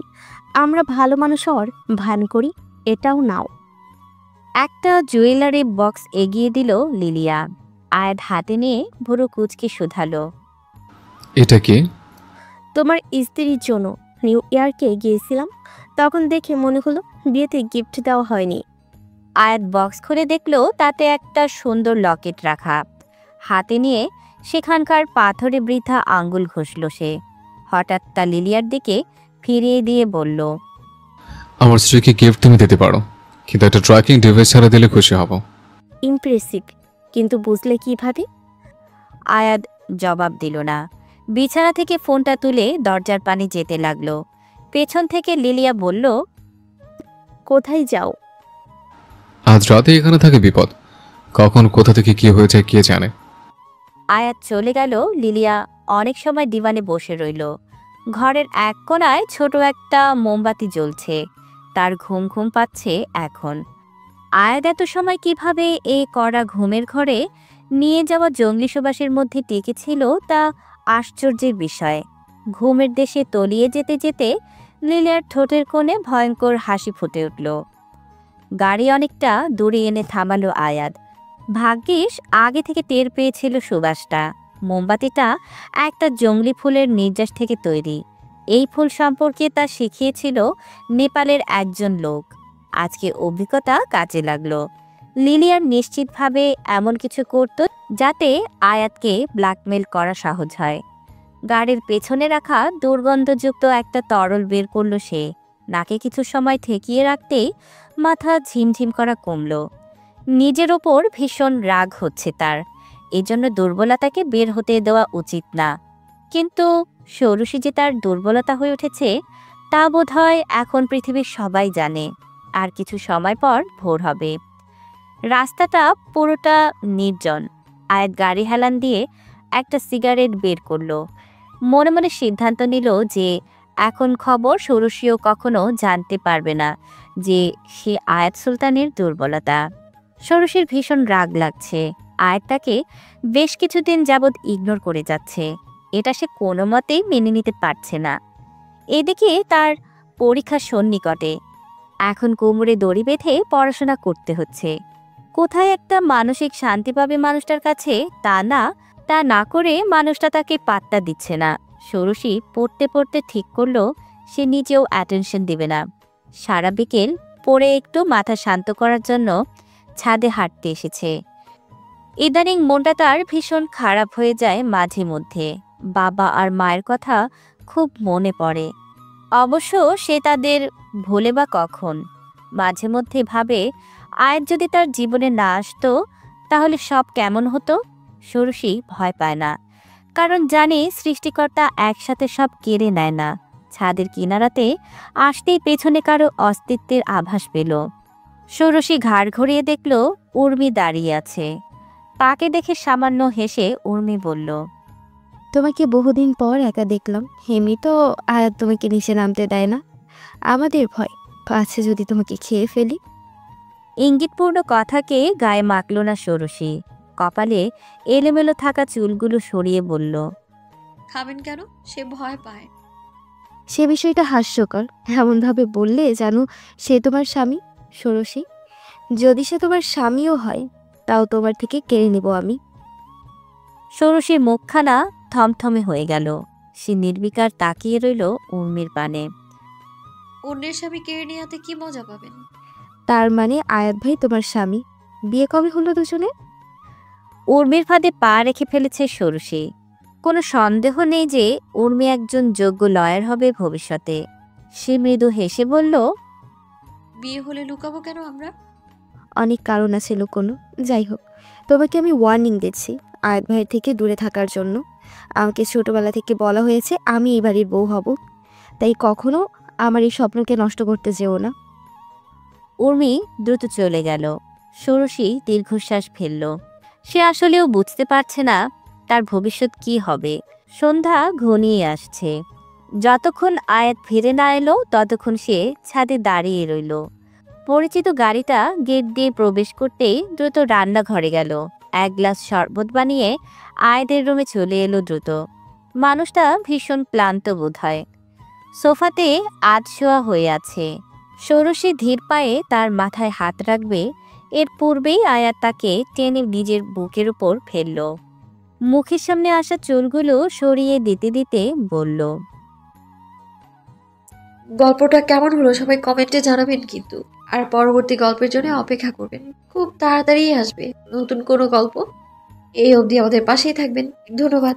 আমরা ভালো মানুষ হওয়ার ভান করি, এটাও নাও। একটা জুয়েলারি বক্স এগিয়ে দিল লিলিয়া। আয়াত হাতে নিয়ে ভুরু কুচকে শুধালো, এটা কি? তোমার স্ত্রীর জন্য নিউ ইয়র্কে গিয়েছিলাম, তখন দেখে মনে হলো বিয়েতে গিফট দেওয়া হয়নি। আয়াত বক্স খুলে দেখলো তাতে একটা সুন্দর লকেট রাখা। হাতে নিয়ে সেখানকার পাথরে বৃথা আঙ্গুল ঘষল সে। হঠাৎ তা লিলিয়ার দিকে ফিরিয়ে দিয়ে বলল, আমার স্ত্রীকে গিফট তুমি দিতে পারো, কিন্তু একটা ট্র্যাকিং ডিভাইস ছাড়া দিলে খুশি হব। ইমপ্রেসিভ, কিন্তু বুঝলে কিভাবে? আয়াত জবাব দিল না। বিছানা থেকে ফোনটা তুলে দরজার পানে যেতে লাগলো। পেছন থেকে লিলিয়া বলল, কোথায় যাও? আজ রাতে এখানে থাকে বিপদ, কখন কোথা থেকে কি হয়েছে কে জানে। আয়াত চলে গেল। লিলিয়া অনেক সময় দিওয়ানে বসে রইল। ঘরের এক কোণায় ছোট একটা মোমবাতি জ্বলছে। তার ঘুম ঘুম পাচ্ছে এখন। আয়াত এত সময় কিভাবে এই কড়া ঘুমের ঘরে নিয়ে যাওয়া জঙ্গলি সুবাসের মধ্যে টিকেছিল তা আশ্চর্যের বিষয়। ঘুমের দেশে তলিয়ে যেতে যেতে লিলিয়ার ঠোঁটের কোণে ভয়ঙ্কর হাসি ফুটে উঠল। গাড়ি অনেকটা দূরে এনে থামালো আয়াত। ভাগ্যিস আগে থেকে টের পেয়েছিল সুবাসটা। মোমবাতিটা একটা জংলি ফুলের নির্যাস থেকে তৈরি। এই ফুল সম্পর্কে তা শিখিয়েছিল নেপালের একজন লোক। আজকে অভিজ্ঞতা কাজে লাগলো। লিলিয়ার নিশ্চিতভাবে এমন কিছু করত যাতে আয়াতকে ব্ল্যাকমেল করা সহজ হয়। গাড়ির পেছনে রাখা দুর্গন্ধযুক্ত একটা তরল বের করল সে। নাকে কিছু সময় ঠেকিয়ে রাখতেই মাথা ঝিমঝিম করা কমল। নিজের ওপর ভীষণ রাগ হচ্ছে তার। এজন্য দুর্বলতাকে বের হতে দেওয়া উচিত না। কিন্তু ষোড়শী যে তার দুর্বলতা হয়ে উঠেছে তা বোধহয় এখন পৃথিবীর সবাই জানে। আর কিছু সময় পর ভোর হবে। রাস্তাটা পুরোটা নির্জন। আয়াত গাড়ি হেলান দিয়ে একটা সিগারেট বের করলো। মনে মনে সিদ্ধান্ত নিল যে এখন খবর ষোড়শীও কখনো জানতে পারবে না যে সে আয়াত সুলতানের দুর্বলতা। ষোড়শীর ভীষণ রাগ লাগছে। আয়াত তাকে বেশ কিছুদিন যাবৎ ইগনোর করে যাচ্ছে। এটা সে কোনো মতেই মেনে নিতে পারছে না। এদিকে তার পরীক্ষা সন্নিকটে। এখন কোমরে দড়ি বেঁধে পড়াশোনা করতে হচ্ছে। কোথায় একটা মানসিক শান্তি পাবে মানুষটার কাছে তা না করে মানুষটা তাকে পাত্তা দিচ্ছে না। ষোড়শী পড়তে পড়তে ঠিক করলো সে নিজেও অ্যাটেনশন দিবে না। সারা বিকেল পড়ে একটু মাথা শান্ত করার জন্য ছাদে হাঁটতে এসেছে। ইদানিং মনটা তার ভীষণ খারাপ হয়ে যায় মাঝে মধ্যে। বাবা আর মায়ের কথা খুব মনে পড়ে। অবশ্য সে তাদের ভোলে বা কখন। মাঝে মধ্যে ভাবে আয়াত যদি তার জীবনে না আসতো তাহলে সব কেমন হতো। ষোড়শী ভয় পায় না, কারণ জানে সৃষ্টিকর্তা একসাথে সব কেড়ে নেয় না। ছাদের কিনারাতে আসতেই পেছনে কারো অস্তিত্বের আভাস পেল। ষোড়শী ঘাড় ঘুরিয়ে দেখল উর্মি দাঁড়িয়ে আছে। তাকে দেখে সামান্য হেসে উর্মি বলল, তোমাকে বহুদিন পর একা দেখলাম। এমনি তো আয়াত তোমাকে নিচে নামতে দেয় না। আমাদের ভয় আছে যদি তোমাকে খেয়ে ফেলি। ইঙ্গিতপূর্ণ কথাকে গায়ে মাখল না ষোড়শী। কপালে এলোমেলো থাকা চুলগুলো সরিয়ে বলল, খাবেন কেন? সে ভয় পায়। সে বিষয়টা হাস্যকর। এমনভাবে বললে জানো সে তোমার স্বামী। ষোড়শী, যদি সে তোমার স্বামীও হয় তাও তোমার থেকে কেড়ে নেব আমি। ষোড়শীর মুখখানা থমথমে হয়ে গেল। সে নির্বিকার তাকিয়ে রইল উর্মির পানে। অন্যের স্বামী কেড়ে নেওয়াতে কি মজা পাবেন? তার মানে আয়াত ভাই তোমার স্বামী। বিয়ে কবে হলো দুজনে? উর্মির ফাঁদে পা রেখে ফেলেছে ষোড়শী। কোনো সন্দেহ নেই যে উর্মি একজন যোগ্য লয়ার হবে ভবিষ্যতে। সে মৃদু হেসে বলল, বিয়ে হলে লুকাবো কেন আমরা? অনেক কারণ আছে লুকোনো। যাই হোক, তোমাকে আমি ওয়ার্নিং দিচ্ছি আয়াত ভাইয়ের থেকে দূরে থাকার জন্য। আমাকে ছোটবেলা থেকে বলা হয়েছে আমি এই বাড়ির বউ হব, তাই কখনো আমার এই স্বপ্নকে নষ্ট করতে যেও না। উর্মি দ্রুত চলে গেল। ষোড়শী দীর্ঘশ্বাস ফেলল। সে আসলেও বুঝতে পারছে না তার ভবিষ্যৎ কি হবে। সন্ধ্যা ঘনিয়ে আসছে। যতক্ষণ আয়াত ফিরে না এলো ততক্ষণ সে ছাদে দাঁড়িয়ে রইল। পরিচিত গাড়িটা গেট দিয়ে প্রবেশ করতেই দ্রুত রান্নাঘরে গেল। এক গ্লাস শরবত বানিয়ে আয়াতের রুমে চলে এলো দ্রুত। মানুষটা ভীষণ ক্লান্ত বোধ হয়। সোফাতে আধশোয়া হয়ে আছে। ষোড়শী ধীর পায়ে তার মাথায় হাত রাখবে এর পূর্বেই আয়াত তাকে টেনে নিজের বুকের উপর ফেলল। মুখের সামনে আসা চুলগুলো সরিয়ে দিতে দিতে বলল, গল্পটা কেমন হলো সবাই কমেন্টে জানাবেন কিন্তু। আর পরবর্তী গল্পের জন্য অপেক্ষা করবেন, খুব তাড়াতাড়ি আসবে নতুন কোনো গল্প। এই অবধি আমাদের পাশেই থাকবেন। ধন্যবাদ।